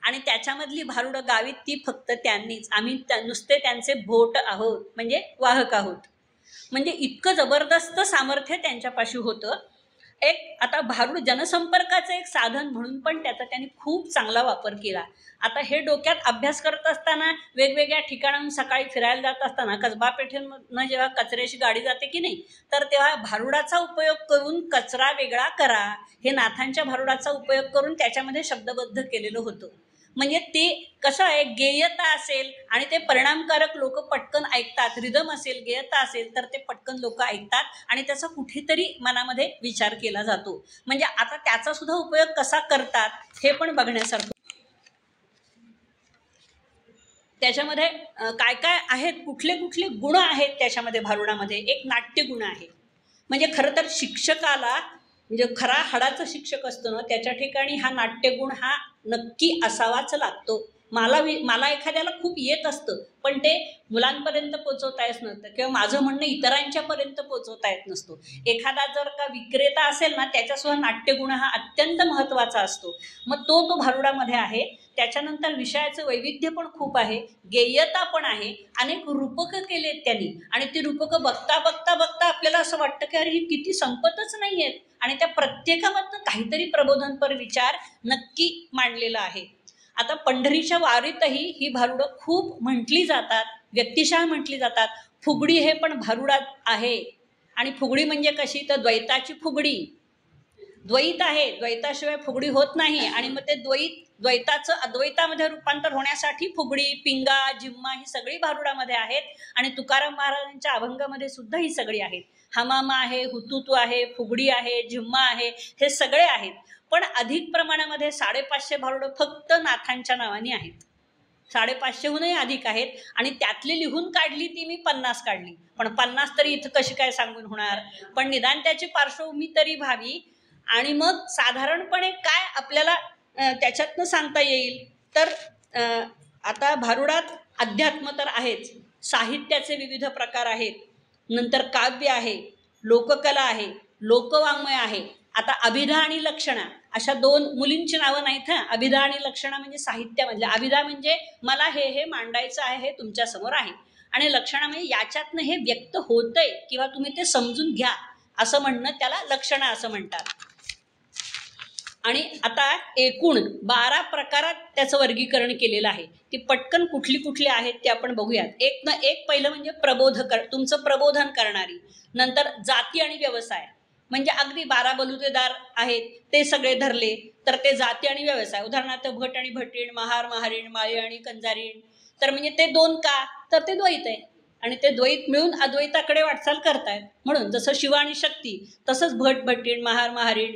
आणि त्याच्यामधली भारुडं गावीत ती फक्त त्यांनीच. आम्ही नुसते त्यांचे भोट आहोत, म्हणजे वाहक आहोत. म्हणजे इतकं जबरदस्त सामर्थ्य त्यांच्यापाशी होतं. आता भारुड जनसंपर्काचं एक साधन म्हणून पण त्याचा त्यांनी खूप चांगला वापर केला. आता हे डोक्यात अभ्यास करत असताना, वेगवेगळ्या ठिकाणाहून सकाळी फिरायला जात असताना, कसबा पेठेनं जेव्हा कचऱ्याची गाडी जाते की नाही, तर तेव्हा भारुडाचा उपयोग करून कचरा वेगळा करा, हे नाथांच्या भारुडाचा उपयोग करून त्याच्यामध्ये शब्दबद्ध केलेलं होतं. म्हणजे ते कसं आहे, गेयता असेल आणि ते परिणामकारक लोक पटकन ऐकतात. रिदम असेल, गेयता असेल तर ते पटकन लोक ऐकतात आणि त्याचा कुठेतरी मनामध्ये विचार केला जातो. म्हणजे आता त्याचा सुद्धा उपयोग कसा करतात हे पण बघण्यासारखं. त्याच्यामध्ये काय काय आहेत, कुठले कुठले गुण आहेत त्याच्यामध्ये भारुडामध्ये. एक नाट्य गुण आहे. म्हणजे खरं तर शिक्षकाला, म्हणजे खरा हाडाचा शिक्षक असतो ना, त्याच्या ठिकाणी हा नाट्यगुण हा नक्की असावाच लागतो. मला एखाद्याला खूप येत असतं, पण ते मुलांपर्यंत पोचवता येत नसतं, किंवा माझं म्हणणं इतरांच्यापर्यंत पोचवता येत नसतो. एखादा जर का विक्रेता असेल ना, त्याच्यासुद्धा नाट्यगुण हा अत्यंत महत्त्वाचा असतो. मग तो भारुडामध्ये आहे. त्याच्यानंतर विषयाचं वैविध्य पण खूप आहे, गेयता पण आहे, अनेक रूपकं केलेत त्यांनी. आणि ती रूपकं बघता बघता बघता आपल्याला असं वाटतं की अरे ही किती संपतच नाही आहेत. आणि त्या प्रत्येकामधनं काहीतरी प्रबोधनपर विचार नक्की मांडलेला आहे. आता पंढरीच्या वारीतही ही भारुडं खूप म्हटली जातात, व्यक्तिशः म्हटली जातात. फुगडी हे पण भारुडात आहे. आणि फुगडी म्हणजे कशी, तर द्वैताची फुगडी. द्वैत आहे, द्वैताशिवाय फुगडी होत नाही. आणि मग ते द्वैताचं अद्वैतामध्ये रूपांतर होण्यासाठी फुगडी, पिंगा, जिम्मा ही सगळी भारुडामध्ये आहेत. आणि तुकाराम महाराजांच्या अभंगामध्ये सुद्धा ही सगळी आहेत. हमामा आहे, हुतुतू आहे, फुगडी आहे, जिम्मा आहे, हे सगळे आहेत. पण अधिक प्रमाणामध्ये 550 भारुडं फक्त नाथांच्या नावाने आहेत. 550हूनही अधिक आहेत. आणि त्यातली लिहून काढली ती मी 50 काढली. पण 50 तरी इथं कशी काय सांगून होणार, पण निदान त्याची पार्श्वभूमी तरी व्हावी. आणि मग साधारणपणे काय आपल्याला त्याच्यातनं सांगता येईल, तर आता भारुडात अध्यात्म तर आहेच, साहित्याचे विविध प्रकार आहेत, नंतर काव्य आहे, लोककला आहे, लोकवाङ्मय आहे. आता अभिधा आणि लक्षणा अशा 2 मुलींची नावं नाहीत. अभिधा आणि लक्षणा म्हणजे साहित्यामधल्या. अभिधा म्हणजे मला हे मांडायचं आहे, हे तुमच्यासमोर आहे. आणि लक्षणा म्हणजे याच्यातनं हे व्यक्त होतंय किंवा तुम्ही ते समजून घ्या असं म्हणणं, त्याला लक्षणा असं म्हणतात. आणि आता एकूण 12 प्रकारात त्याचं वर्गीकरण केलेलं आहे. ती पटकन कुठली कुठली आहेत ते आपण बघूयात. एक पहिलं म्हणजे तुमचं प्रबोधन करणारी. नंतर जाती आणि व्यवसाय, म्हणजे अगदी 12 बलुतेदार आहेत ते सगळे धरले तर ते जाती आणि व्यवसाय. उदाहरणार्थ भट आणि भटीण, महार महारीण, माळी आणि कंजारीण. तर म्हणजे ते 2 का, तर ते द्वैत आहे. आणि ते द्वैत मिळून अद्वैताकडे वाटचाल करतायत. म्हणून जसं शिव आणि शक्ती, तसंच भट भटीण, महार महारीण,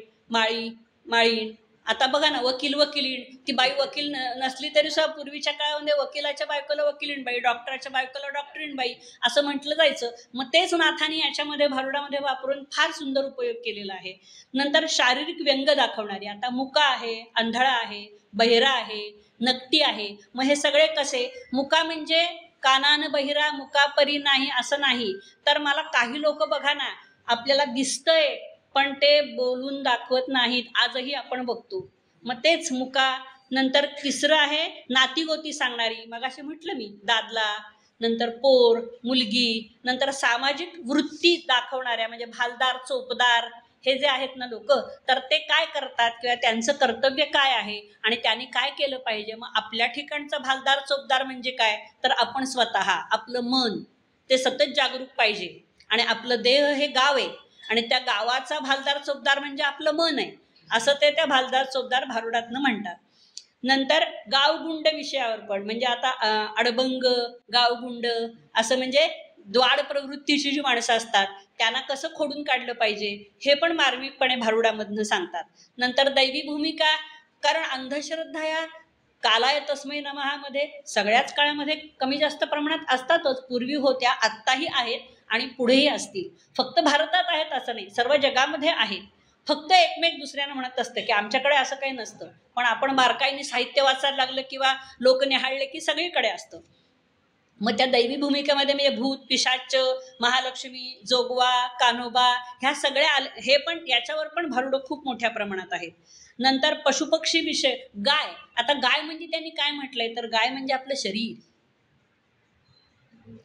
माळीण. आता बघा ना, वकील वकिलीण, ती बाई वकील नसली तरी सुद्धा पूर्वीच्या काळामध्ये वकिलाच्या बायकोला वकिलीण बाई, डॉक्टरच्या बायकोला डॉक्टरीण बाई असं म्हटलं जायचं. मग तेच नाथांनी याच्यामध्ये भारुडामध्ये वापरून फार सुंदर उपयोग केलेला आहे. नंतर शारीरिक व्यंग दाखवणारी, आता मुका आहे, अंधळा आहे, बहिरा आहे, नकटी आहे. मग हे सगळे कसे, मुका म्हणजे कानानं बहिरा, मुकापरी नाही असं नाही. तर मला काही लोक बघा ना, आपल्याला दिसतंय पण ते बोलून दाखवत नाहीत, आजही आपण बघतो. मग तेच मुका. नंतर तिसरं आहे नातीगोती सांगणारी, मगाशी म्हटलं मी, दादला, नंतर पोर, मुलगी, नंतर सामाजिक वृत्ती दाखवणाऱ्या म्हणजे भालदार, चोपदार हे जे आहेत ना लोक, तर ते काय करतात किंवा त्यांचं कर्तव्य काय आहे आणि त्यांनी काय केलं पाहिजे. मग आपल्या ठिकाणचं भालदार चोपदार म्हणजे काय, तर आपण स्वतः, आपलं मन ते सतत जागरूक पाहिजे. आणि आपलं देह हे गाव आहे आणि त्या गावाचा भालदार चोपदार म्हणजे आपलं मन आहे, असं ते त्या भालदार चोपदार भारुडातनं म्हणतात. नंतर गावगुंड विषयावर पण, म्हणजे आता अडबंग, गावगुंड असं म्हणजे द्वाड प्रवृत्तीची जी माणसं असतात त्यांना कसं खोडून काढलं पाहिजे हे पण मार्मिकपणे भारुडामधनं सांगतात. नंतर दैवी भूमिका, कारण अंधश्रद्धा या कालाय तस्मै नमःमध्ये सगळ्याच काळामध्ये कमी जास्त प्रमाणात असतातच, पूर्वी होत्या, आत्ताही आहेत आणि पुढेही असतील. फक्त भारतात आहेत असं नाही, सर्व जगामध्ये आहेत. फक्त एकमेक दुसऱ्यानं म्हणत असतं की आमच्याकडे असं काही नसतं, पण आपण बारकाईने साहित्य वाचायला लागलं किंवा लोक निहाळले की सगळीकडे असतं. मग त्या दैवी भूमिकेमध्ये म्हणजे भूत, पिशाच, महालक्ष्मी, जोगवा, कान्होबा ह्या सगळ्या हे पण, याच्यावर पण भारुडं खूप मोठ्या प्रमाणात आहेत. नंतर पशुपक्षी विषय, गाय. आता गाय म्हणजे त्यांनी काय म्हटलंय, तर गाय म्हणजे आपलं शरीर.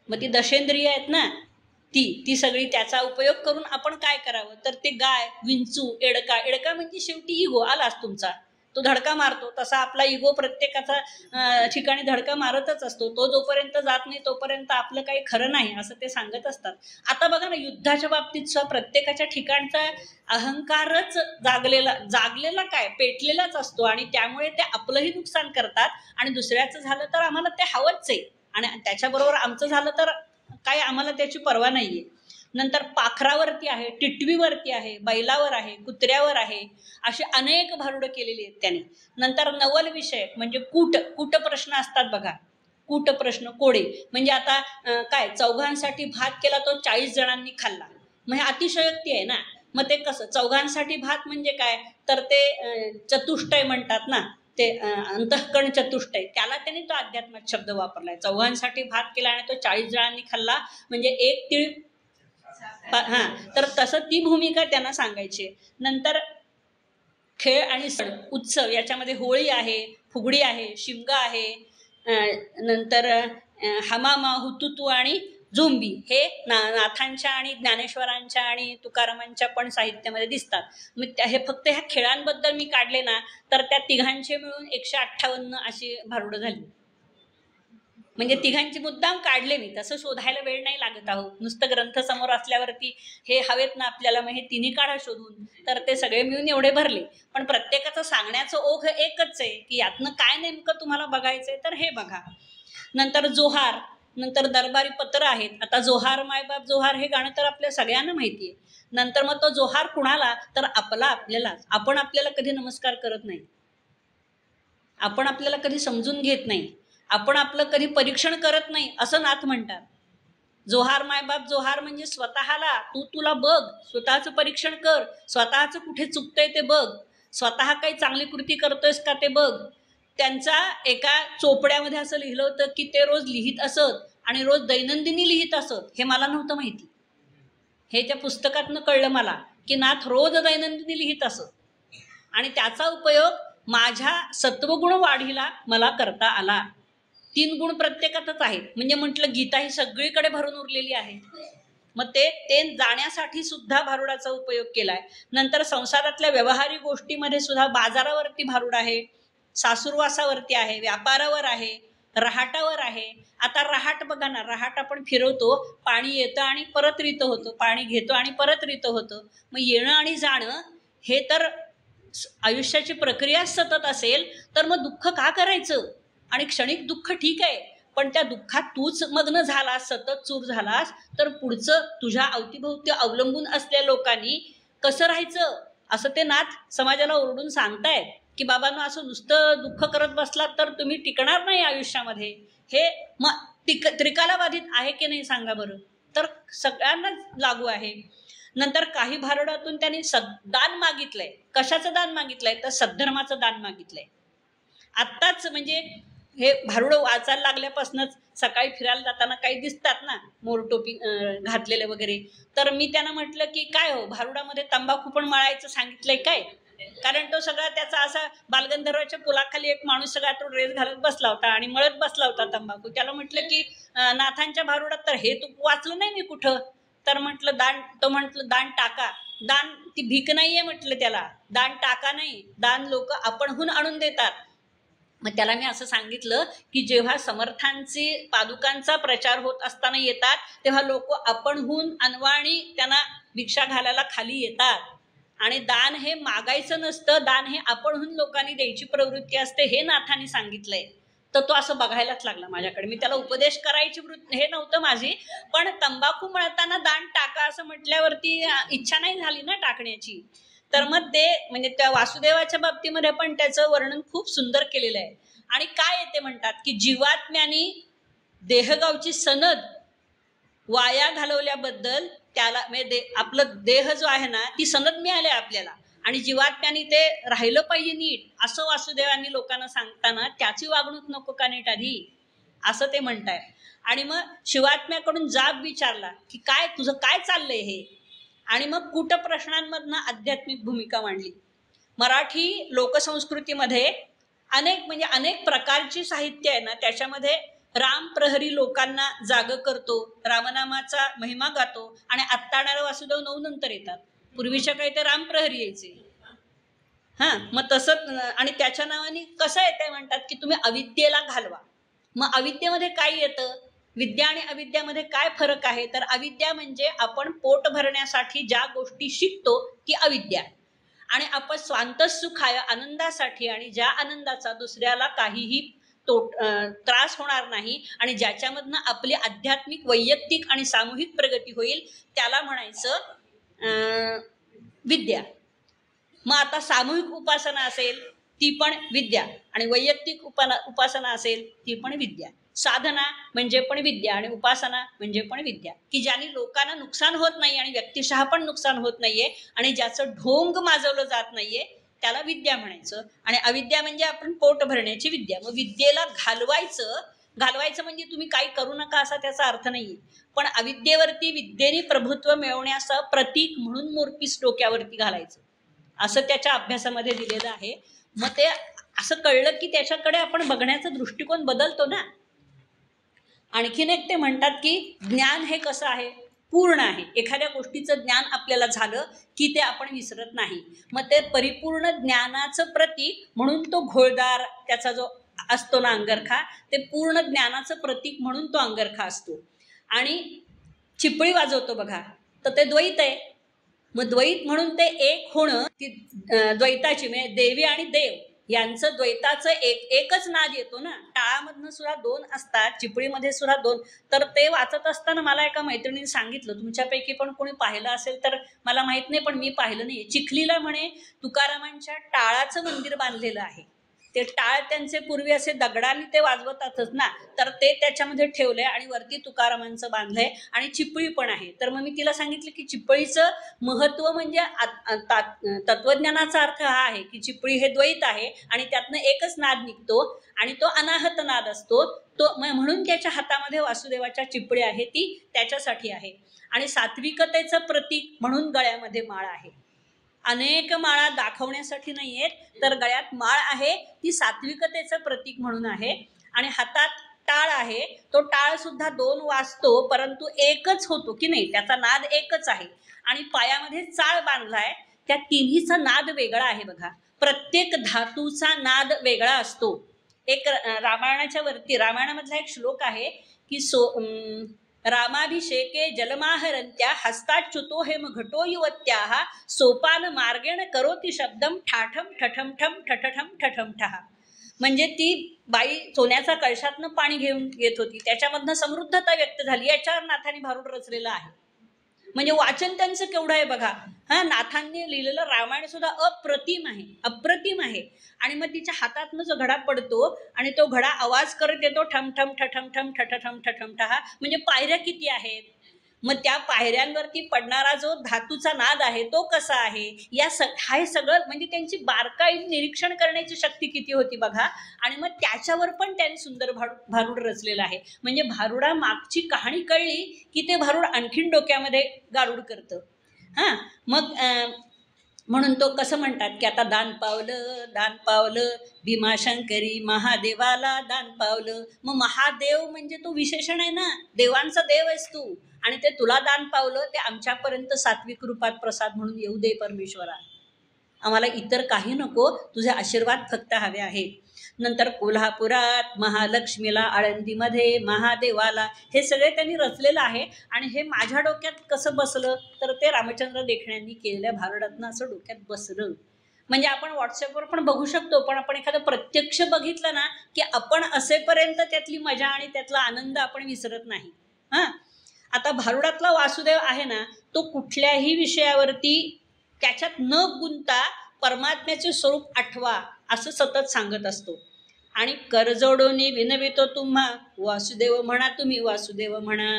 मग ती दशेंद्रिय आहेत ना, ती सगळी त्याचा उपयोग करून आपण काय करावं, तर ते गाय, विंचू, एडका. एडका म्हणजे शेवटी इगो आलाच तुमचा, तो धडका मारतो. तसा आपला इगो प्रत्येकाचा ठिकाणी धडका मारतच असतो. तो जोपर्यंत जात नाही तोपर्यंत आपलं काही खरं नाही, असं ते सांगत असतात. आता बघा ना, युद्धाच्या बाबतीत सुद्धा प्रत्येकाच्या ठिकाणचा अहंकारच जागलेला काय पेटलेलाच असतो आणि त्यामुळे ते आपलंही नुकसान करतात आणि दुसऱ्याचं झालं तर आम्हाला ते हवंच आहे आणि त्याच्याबरोबर आमचं झालं तर काय आम्हाला त्याची पर्वा नाहीये. नंतर पाखरावरती आहे, टिटवीवरती आहे, बैलावर आहे, कुत्र्यावर आहे, असे अनेक भारुडं केलेली आहेत त्याने. नंतर नवल विषय म्हणजे कूट प्रश्न असतात बघा, कूट प्रश्न, कोडे. म्हणजे आता काय, चौघांसाठी भात केला तो 40 जणांनी खाल्ला, म्हणजे अतिशयोक्ती आहे ना. मग ते कसं, चौघांसाठी भात म्हणजे काय, तर ते चतुष्टय म्हणतात ना, ते अंतःकरण चतुष्टय, त्याला त्यांनी तो अध्यात्मात शब्द वापरलाय. चौघांसाठी भात केला आणि तो 40 जणांनी खाल्ला म्हणजे एक तीळ, हा, तर तसं ती भूमिका त्यांना सांगायची. नंतर खेळ आणि सण उत्सव, याच्यामध्ये होळी आहे, फुगडी आहे, शिमगा आहे, नंतर हमामा, हुतुतू आणि झोंबी हे नाथांच्या आणि ज्ञानेश्वरांच्या आणि तुकारामांच्या पण साहित्यामध्ये दिसतात. मग हे फक्त ह्या खेळांबद्दल मी काढले ना, तर त्या तिघांचे मिळून 158 अशी भारुडं झाली. म्हणजे तिघांची मुद्दाम काढले मी, तसं शोधायला वेळ नाही लागत आहो. नुसतं ग्रंथ समोर असल्यावरती हे हवेत ना आपल्याला, मग हे तिन्ही काढा शोधून, तर ते सगळे मिळून एवढे भरले. पण प्रत्येकाचं सांगण्याचं ओघ एकच आहे की यातनं काय नेमकं तुम्हाला बघायचंय तर हे बघा. नंतर जोहार, नंतर दरबारी पत्र आहेत. आता जोहार मायबाप जोहार हे गाणं तर आपल्या सगळ्यांना माहिती आहे. नंतर मग तो जोहार कुणाला, तर आपल्यालाच. आपण आपल्याला कधी नमस्कार करत नाही, आपण आपल्याला कधी समजून घेत नाही, आपण आपलं कधी परीक्षण करत नाही, असं नाथ म्हणतात. जोहार मायबाप जोहार म्हणजे स्वतःला, तुला बघ, स्वतःचं परीक्षण कर, स्वतःचं कुठे चुकतंय ते बघ, स्वतः काही चांगली कृती करतोयस का ते बघ. त्यांचा एका चोपड्यामध्ये असं लिहिलं होतं की ते रोज लिहित असत आणि रोज दैनंदिनी लिहित असत. हे मला नव्हतं माहिती, हे त्या पुस्तकातनं कळलं मला की नाथ रोज दैनंदिनी लिहित असत आणि त्याचा उपयोग माझ्या सत्वगुण वाढीला मला करता आला. 3 गुण प्रत्येकातच आहेत, म्हणजे म्हटलं गीता ही सगळीकडे भरून उरलेली आहे. मग ते जाण्यासाठी सुद्धा भारुडाचा उपयोग केलाय. नंतर संसारातल्या व्यवहारिक गोष्टीमध्ये सुद्धा बाजारावरती भारुड आहे, सासूरवासावरती आहे, व्यापारावर आहे, रहाटावर आहे. आता रहाट बघा ना, रहाट आपण फिरवतो, पाणी येतं आणि परत रितं होतं, पाणी घेतो आणि परत रितं होतं. मग येणं आणि जाणं हे तर आयुष्याची प्रक्रिया सतत असेल तर मग दुःख का करायचं. आणि क्षणिक दुःख ठीक आहे, पण त्या दुःखात तूच मग्न झालास, सतत चूर झालास, तर पुढचं तुझ्या अवतीभोवती अवलंबून असलेल्या लोकांनी कसं राहायचं, असं ते नाथ समाजाला ओरडून सांगतायत की बाबांनो, असं नुसतं दुःख करत बसलात तर तुम्ही टिकणार नाही आयुष्यामध्ये. हे मग त्रिकाला बाधित आहे की नाही सांगा बरं, तर सगळ्यांनाच लागू आहे. नंतर काही भारुडातून त्यांनी दान मागितलंय. कशाचं दान मागितलंय, तर सद्धर्माचं दान मागितलंय. आत्ताच म्हणजे हे भारुडं वाचायला लागल्यापासूनच सकाळी फिरायला जाताना काही दिसतात ना मोरटोपी घातलेले वगैरे, तर मी त्यांना म्हटलं की काय हो, भारुडामध्ये तंबाखू पण मळायचं सांगितलंय काय? कारण तो सगळा त्याचा असा बालगंधर्वाच्या पुलाखाली एक माणूस सगळा तो ड्रेस घालत बसला होता आणि मळत बसला होता तंबाखू. त्याला म्हटलं की नाथांच्या भारुडात तर हे तू वाचलं नाही मी कुठं. तर म्हटलं दान, तो म्हटलं दान टाका. दान ती भीक नाहीये म्हटलं, त्याला दान टाका नाही, दान लोक आपणहून आणून देतात. मग त्याला मी असं सांगितलं की जेव्हा समर्थांची पादुकांचा प्रचार होत असताना येतात तेव्हा लोक आपणहून अनवाणी त्यांना भिक्षा घालायला खाली येतात. आणि दान हे मागायचं नसतं, दान हे आपणहून लोकांनी द्यायची प्रवृत्ती असते, हे नाथांनी सांगितलंय. तर तो असं बघायलाच लागला माझ्याकडे. मी त्याला उपदेश करायची हे नव्हतं माझी, पण तंबाखू मळताना दान टाका असं म्हटल्यावरती इच्छा नाही झाली ना टाकण्याची. तर मग ते म्हणजे त्या वासुदेवाच्या बाबतीमध्ये पण त्याचं वर्णन खूप सुंदर केलेलं आहे. आणि काय येते म्हणतात की जीवात्म्यानी देहगावची सनद वाया घालवल्याबद्दल त्याला म्हणजे आपलं देह जो आहे ना ती सनद मिळाली आपल्याला, आणि जीवात्म्यानी ते राहिलं पाहिजे नीट, असं वासुदेवांनी लोकांना सांगताना त्याची वागणूक नको का नीट आधी, असं ते म्हणताय. आणि मग शिवात्म्याकडून जाब विचारला की काय तुझं काय चाललंय हे, आणि मग कूटप्रश्नांमधनं आध्यात्मिक भूमिका मांडली. मराठी लोकसंस्कृतीमध्ये अनेक प्रकारची साहित्य आहे ना, त्याच्यामध्ये राम प्रहरी लोकांना जाग करतो, रामनामाचा महिमा गातो. आणि आत्ताणारा वासुदेव 9 नंतर येतात, पूर्वीच्या काही तर राम प्रहरी यायचे. मग तसं आणि त्याच्या नावाने कसं येते म्हणतात की तुम्ही अविद्येला घालवा. मग अविद्येमध्ये काय येतं, विद्या आणि अविद्यामध्ये काय फरक आहे? तर अविद्या म्हणजे आपण पोट भरण्यासाठी ज्या गोष्टी शिकतो ती अविद्या, आणि आपण स्वांत सुखाय आनंदासाठी, आणि ज्या आनंदाचा दुसऱ्याला काहीही त्रास होणार नाही आणि ज्याच्यामधनं आपली आध्यात्मिक वैयक्तिक आणि सामूहिक प्रगती होईल त्याला म्हणायचं विद्या. मग आता सामूहिक उपासना असेल ती पण विद्या, आणि वैयक्तिक उपासना असेल ती पण विद्या. साधना म्हणजे पण विद्या आणि उपासना म्हणजे पण विद्या, की ज्याने लोकांना नुकसान होत नाही आणि व्यक्तिशः पण नुकसान होत नाहीये आणि ज्याचं ढोंग माजवलं जात नाहीये त्याला विद्या म्हणायचं. आणि अविद्या म्हणजे आपण पोट भरण्याची विद्या. मग विद्येला घालवायचं म्हणजे तुम्ही काही करू नका असा त्याचा अर्थ नाहीये, पण अविद्येवरती विद्येने प्रभुत्व मिळवण्याचं प्रतीक म्हणून मोरपीस डोक्यावरती घालायचं, असं त्याच्या अभ्यासामध्ये दिलेलं आहे. मग ते असं कळलं की त्याच्याकडे आपण बघण्याचा दृष्टिकोन बदलतो ना. आणखीन एक ते म्हणतात की ज्ञान हे कसं आहे, पूर्ण आहे. एखाद्या गोष्टीचं ज्ञान आपल्याला झालं की ते आपण विसरत नाही. मग ते परिपूर्ण ज्ञानाचं प्रतीक म्हणून तो घोळदार त्याचा जो असतो ना अंगरखा, ते पूर्ण ज्ञानाचं प्रतीक म्हणून तो अंगरखा असतो. आणि चिपळी वाजवतो बघा, तर ते द्वैत आहे. मग द्वैत म्हणून ते एक होणं, ती द्वैताची म्हणजे देवी आणि देव यांचं द्वैताचं एकच नाद येतो ना. टाळामधनं सुद्धा 2 असतात, चिपळीमध्ये सुद्धा 2. तर ते वाचत असताना मला एका मैत्रिणीने सांगितलं, तुमच्यापैकी पण कोणी पाहिलं असेल तर मला माहित नाही, पण मी पाहिलं नाही. चिखलीला म्हणे तुकारामांच्या टाळाचं मंदिर बांधलेलं आहे. ते टाळ त्यांचे पूर्वी असे दगडाने ते वाजवतातच ना, तर ते त्याच्यामध्ये ठेवलंय आणि वरती तुकारामांचं बांधलंय आणि चिपळी पण आहे. तर मग मी तिला सांगितलं की चिपळीचं महत्व म्हणजे तत्वज्ञानाचा अर्थ हा आहे की चिपळी हे द्वैत आहे आणि त्यातनं एकच नाद निघतो आणि तो अनाहत नाद असतो. तो म्हणून त्याच्या हातामध्ये वासुदेवाच्या चिपळी आहे, ती त्याच्यासाठी आहे. आणि सात्विकतेचं प्रतीक म्हणून गळ्यामध्ये माळ आहे. अनेक माळा दाखवण्यासाठी नाही आहेत, तर गळ्यात माळ आहे ती सात्विकतेचं प्रतीक म्हणून आहे. आणि हातात टाळ आहे, तो टाळ सुद्धा 2 वाजतो परंतु एकच होतो की नाही, त्याचा नाद एकच आहे. आणि पायामध्ये चाळ बांधलाय, त्या तिन्हीचा नाद वेगळा आहे बघा. प्रत्येक धातूचा नाद वेगळा असतो. एक रामायणाच्या वरती, रामायणामधला एक श्लोक आहे की रामाभिषेके जलमाहरंत्या हस्ताच्युतो हेम घटो युवत्याः सोपान मार्गेण करोती शब्दम ठाठम ठठम ठम ठठठम ठठम ठहा. म्हणजे ती बाई सोन्याचा कळशातनं पाणी घेऊन येत होती, त्याच्यामधनं समृद्धता व्यक्त झाली. याच्यावर नाथांनी भारूड रचलेलं आहे. म्हणजे वाचन त्यांचं केवढं आहे बघा. नाथांनी लिहिलेलं रामायण सुद्धा अप्रतिम आहे. आणि मग तिच्या हातातनं जो घडा पडतो आणि तो घडा आवाज करत येतो ठम ठम ठठम ठम ठठठम ठठम ठहा. म्हणजे पायऱ्या किती आहेत. मग त्या पायऱ्यांवरती पडणारा जो धातूचा नाद आहे तो कसा आहे, हे सगळं म्हणजे त्यांची बारकाईने निरीक्षण करण्याची शक्ती किती होती बघा. आणि मग त्याच्यावर पण त्यांनी सुंदर भारूड रचलेलं आहे. म्हणजे भारुडा मागची कहाणी कळली की ते भारूड आणखीन डोक्यामध्ये गारुड करतं. हां, मग म्हणून तो कसं म्हणतात की आता दान पावलं भीमाशंकरी महादेवाला दान पावलं. मग महादेव म्हणजे तो विशेषण आहे ना, देवांचा देव आहेस तू, आणि ते तुला दान पावलं, ते आमच्यापर्यंत सात्विक रूपात प्रसाद म्हणून येऊ दे परमेश्वरा. आम्हाला इतर काही नको, तुझे आशीर्वाद फक्त हवे आहेत. नंतर कोल्हापुरात महालक्ष्मीला, आळंदीमध्ये महादेवाला, हे सगळे त्यांनी रचलेलं आहे. आणि हे माझ्या डोक्यात कसं बसलं तर ते रामचंद्र देखण्यांनी केलेल्या भारुडातनं असं डोक्यात बसलं. म्हणजे आपण व्हॉट्सअपवर पण बघू शकतो, पण आपण एखादं प्रत्यक्ष बघितलं ना की आपण असेपर्यंत त्यातली मजा आणि त्यातला आनंद आपण विसरत नाही. हां, आता भारुडातला वासुदेव आहे ना, तो कुठल्याही विषयावरती त्याच्यात न गुंता परमात्म्याचे स्वरूप आठवा असं सतत सांगत असतो. आणि करजोडोनी विनवितो तुम्हा, वासुदेव म्हणा तुम्ही, वासुदेव म्हणा.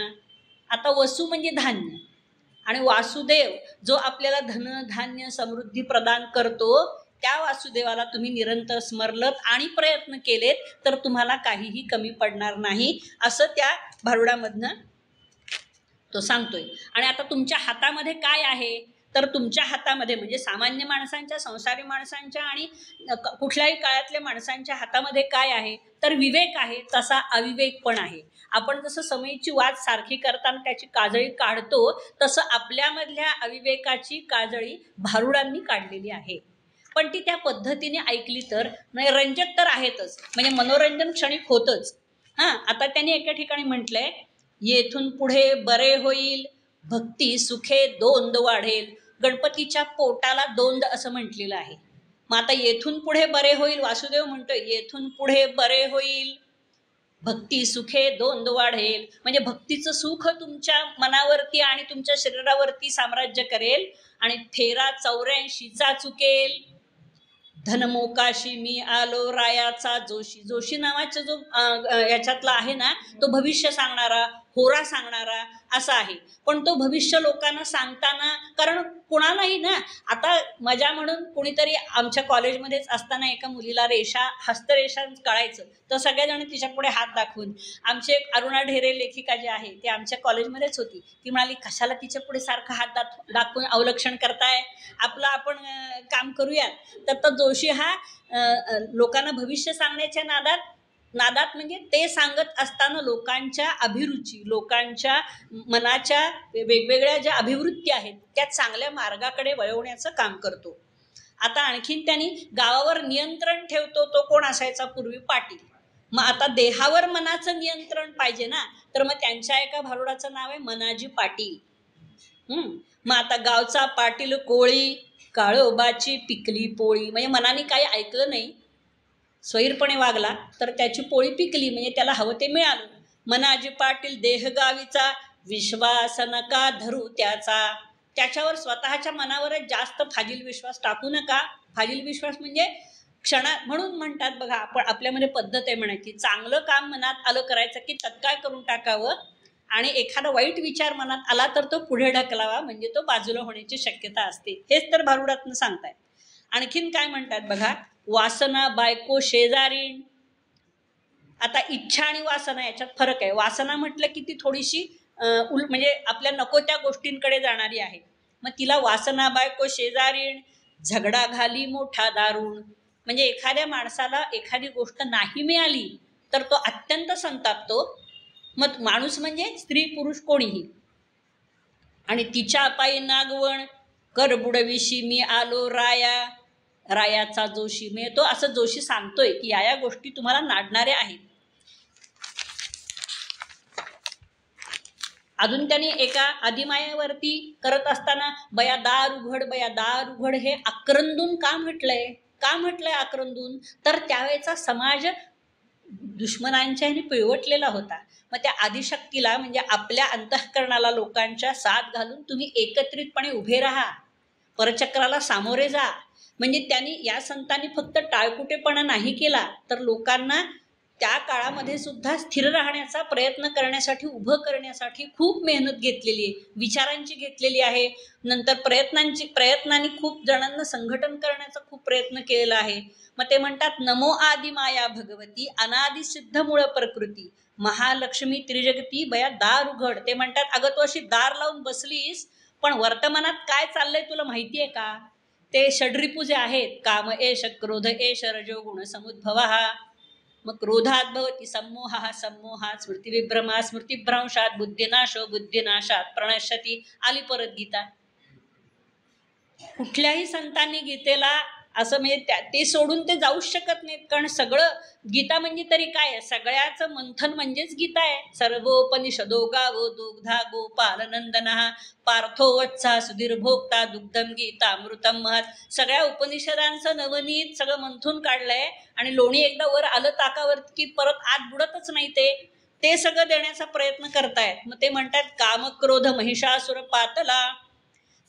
आता वसु म्हणजे धान्य, आणि वासुदेव जो आपल्याला धन धान्य समृद्धी प्रदान करतो, त्या वासुदेवाला तुम्ही निरंतर स्मरलत आणि प्रयत्न केलेत तर तुम्हाला काहीही कमी पडणार नाही, असं त्या भारुडामधनं तो सांगतोय. आणि आता तुमच्या हातामध्ये काय आहे तर तुमच्या हातामध्ये म्हणजे सामान्य माणसांच्या, संसारी माणसांच्या आणि कुठल्याही काळातल्या माणसांच्या हातामध्ये काय आहे तर विवेक आहे, तसा अविवेक पण आहे. आपण जसं समयीची वाट सारखी करताना त्याची काजळी काढतो, तसं आपल्यामधल्या अविवेकाची काजळी भारुडांनी काढलेली आहे. पण ती त्या पद्धतीने ऐकली तर नाही, रंजक तर आहेतच, म्हणजे मनोरंजन क्षणिक होतच. हां, आता त्यांनी एका ठिकाणी म्हटलंय, येथून पुढे बरे होईल भक्ती सुखे दोंद वाढेल. गणपतीच्या पोटाला दोंद असं म्हटलेलं आहे. मग आता येथून पुढे बरे होईल, वासुदेव म्हणतोय येथून पुढे बरे होईल भक्ती सुखे दोंद वाढेल. म्हणजे भक्तीचं सुख तुमच्या मनावरती आणि तुमच्या शरीरावरती साम्राज्य करेल, आणि फेरा 84चा चुकेल. धनमोकाशी मी आलो रायाचा जोशी. जोशी नावाचा जो याच्यातला आहे ना, तो भविष्य सांगणारा, होरा सांगणारा असा आहे. पण तो भविष्य लोकांना सांगताना, कारण कोणालाही ना, आता मजा म्हणून कुणीतरी आमच्या कॉलेजमध्येच असताना एका मुलीला हस्तरेषा कळायचं, तर सगळेजण तिच्या पुढे हात दाखवून, आमचे अरुणा ढेरे लेखिका जे आहे ते आमच्या कॉलेजमध्येच होती, ती म्हणाली कशाला तिच्या पुढे सारखं हात दाखवून अवलक्षण करताय, आपलं आपण काम करूयात. तर जोशी हा लोकांना भविष्य सांगण्याच्या नादात म्हणजे ते सांगत असताना लोकांच्या अभिरुची, लोकांच्या मनाच्या वेगवेगळ्या ज्या अभिवृत्ती आहेत त्या चांगल्या मार्गाकडे वळवण्याचं काम करतो. आता आणखीन त्यांनी गावावर नियंत्रण ठेवतो, तो कोण असायचा पूर्वी? पाटील. मग आता देहावर मनाचं नियंत्रण पाहिजे ना, तर मग त्यांच्या एका भारुडाचं नाव आहे मनाजी पाटील. मग आता गावचा पाटील कोळी, काळोबाची पिकली पोळी. म्हणजे मनाने काही ऐकलं नाही, स्वैरपणे वागला तर त्याची पोळी पिकली, म्हणजे त्याला हवं ते मिळालं. मनाजी पाटील देहगावीचा, विश्वास नका धरू त्याच्यावर स्वतःच्या मनावरच जास्त फाजील विश्वास टाकू नका. फाजील विश्वास म्हणजे म्हणून म्हणतात बघा, आपण आपल्यामध्ये पद्धत आहे म्हणायची, चांगलं काम मनात आलं करायचं की तत्काळ करून टाकावं, आणि एखादा वाईट विचार मनात आला तर तो पुढे ढकलावा, म्हणजे तो बाजूला होण्याची शक्यता असते. हेच तर भारुडातनं सांगतायत. आणखीन काय म्हणतात बघा, वासना बायको शेजारीण. आता इच्छा आणि वासना याच्यात फरक आहे. वासना म्हटलं की ती थोडीशी म्हणजे आपल्या नको त्या गोष्टींकडे जाणारी आहे. मग तिला वासना बायको शेजारीण, झगडा घाली मोठा दारुण. म्हणजे एखाद्या माणसाला एखादी गोष्ट नाही मिळाली तर तो अत्यंत संतापतो. मग माणूस म्हणजे स्त्री पुरुष कोणीही. आणि तिच्या पायी नागवण, कर बुडविशी मी आलो रायाचा जोशी. म्हणजे तो असं जोशी सांगतोय की या गोष्टी तुम्हाला नाडणाऱ्या आहेत. अजून त्यांनी एका अधिमायावरती करत असताना बया दार उघड हे आक्रंदून का म्हटलंय आक्रंदून? तर त्यावेळेचा समाज दुश्मनांच्या ह्याने पिळवटलेला होता. मग त्या आदिशक्तीला म्हणजे आपल्या अंतःकरणाला लोकांच्या साथ घालून तुम्ही एकत्रितपणे उभे राहा, परचक्राला सामोरे जा. म्हणजे त्यांनी या संतांनी फक्त टाळकुटेपणा नाही केला, तर लोकांना त्या काळामध्ये सुद्धा स्थिर राहण्याचा प्रयत्न करण्यासाठी, उभं करण्यासाठी खूप मेहनत घेतलेली आहे, विचारांची घेतलेली आहे. नंतर प्रयत्नांनी खूप जणांना संघटन करण्याचा खूप प्रयत्न केलेला आहे. मग ते म्हणतात, नमो आदि माया भगवती अनादि सिद्ध मूळ प्रकृती महालक्ष्मी त्रिजगती बया दार उघड. ते म्हणतात, अगं तू अशी दार लावून बसलीस, पण वर्तमानात काय चाललंय तुला माहितीये का? ते षड्रिपू जे आहेत, काम एष क्रोध एष रजोगुण समुद्भव, मग क्रोधात भवती सम्मोहा, सम्मोहात स्मृतिविभ्रमा, स्मृतिभ्रंशात बुद्धिनाशो, बुद्धिनाशात प्रणश्यती. आली परत गीता. कुठल्याही संतांनी गीतेला असं म्हणजे ते सोडून ते जाऊच शकत नाहीत, कारण सगळं गीता म्हणजे तरी काय आहे, सगळ्याचं मंथन म्हणजेच गीता आहे. सर्वोपनिषदो गावो दुग्धा गोपाल नंदनः पार्थो वत्सा सुधीर भोक्ता दुग्धम गीता अमृतम महत्. सगळ्या उपनिषदांचं नवनीत सगळं मंथून काढलंय, आणि लोणी एकदा वर आलं ताकावर की परत आत बुडतच नाही. ते सगळं देण्याचा प्रयत्न करतायत. मग ते म्हणतात, काम क्रोध महिषासुर पातला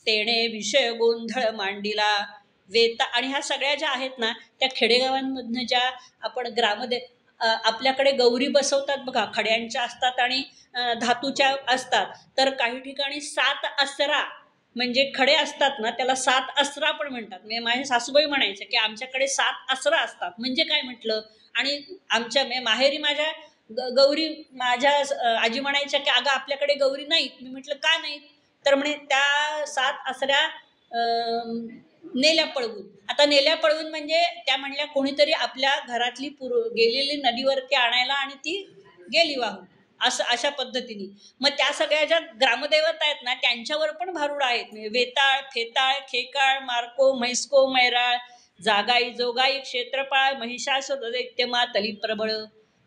तेणे विषय गोंधळ मांडिला वेता. आणि ह्या सगळ्या ज्या आहेत ना, त्या खेडेगावांमधनं ज्या आपण आपल्याकडे गौरी बसवतात बघा, खड्यांच्या असतात आणि धातूच्या असतात. तर काही ठिकाणी 7 असरा म्हणजे खडे असतात ना, त्याला 7 असरा पण म्हणतात. म्हणजे माझ्या सासूबाई म्हणायचं की आमच्याकडे 7 असरा असतात. म्हणजे काय म्हटलं, आणि आमच्या माहेरी माझ्या गौरी, माझ्या आजी म्हणायच्या की अगं आपल्याकडे गौरी नाहीत. मी म्हटलं का नाहीत? तर म्हणे त्या 7 असऱ्या नेल्या पळवून. आता नेल्या पळवून म्हणजे त्या म्हणल्या कोणीतरी आपल्या घरातली गेलेली नदीवरती आणायला, आणि ती गेली वाहून, अशा पद्धतीने. मग त्या सगळ्या ज्या ग्रामदेवता आहेत ना, त्यांच्यावर पण भारुड आहेत. म्हणजे वेताळ, फेताळ, खेकाळ, मार्को, म्हैसको, मैराळ, जागाई, जोगाई, क्षेत्रपाळ, महिषासुर दैत्यमा, तली प्रबळ.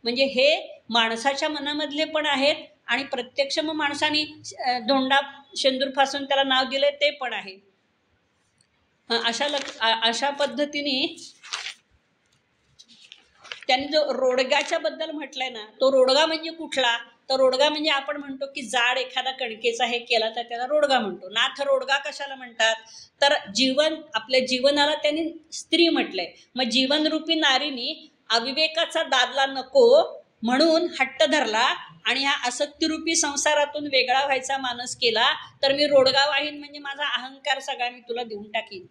म्हणजे हे माणसाच्या मनामधले पण आहेत, आणि प्रत्यक्ष मग माणसाने धोंडा शेंदूर फासून त्याला नाव दिले ते पण आहे. अशा पद्धतीने त्यांनी जो रोडग्याच्या बद्दल म्हटलंय ना, तो रोडगा म्हणजे कुठला? तर रोडगा म्हणजे आपण म्हणतो की जाड एखादा कणकेचा हे केला तर त्याला रोडगा म्हणतो. नाथ रोडगा कशाला म्हणतात? तर आपल्या जीवनाला त्यांनी स्त्री म्हटलंय. मग जीवनरूपी नारीनी अविवेकाचा दादला नको म्हणून हट्ट धरला, आणि ह्या आसक्तीरूपी संसारातून वेगळा व्हायचा मानस केला. तर मी रोडगा वाहीन म्हणजे माझा अहंकार सगळा मी तुला देऊन टाकीन.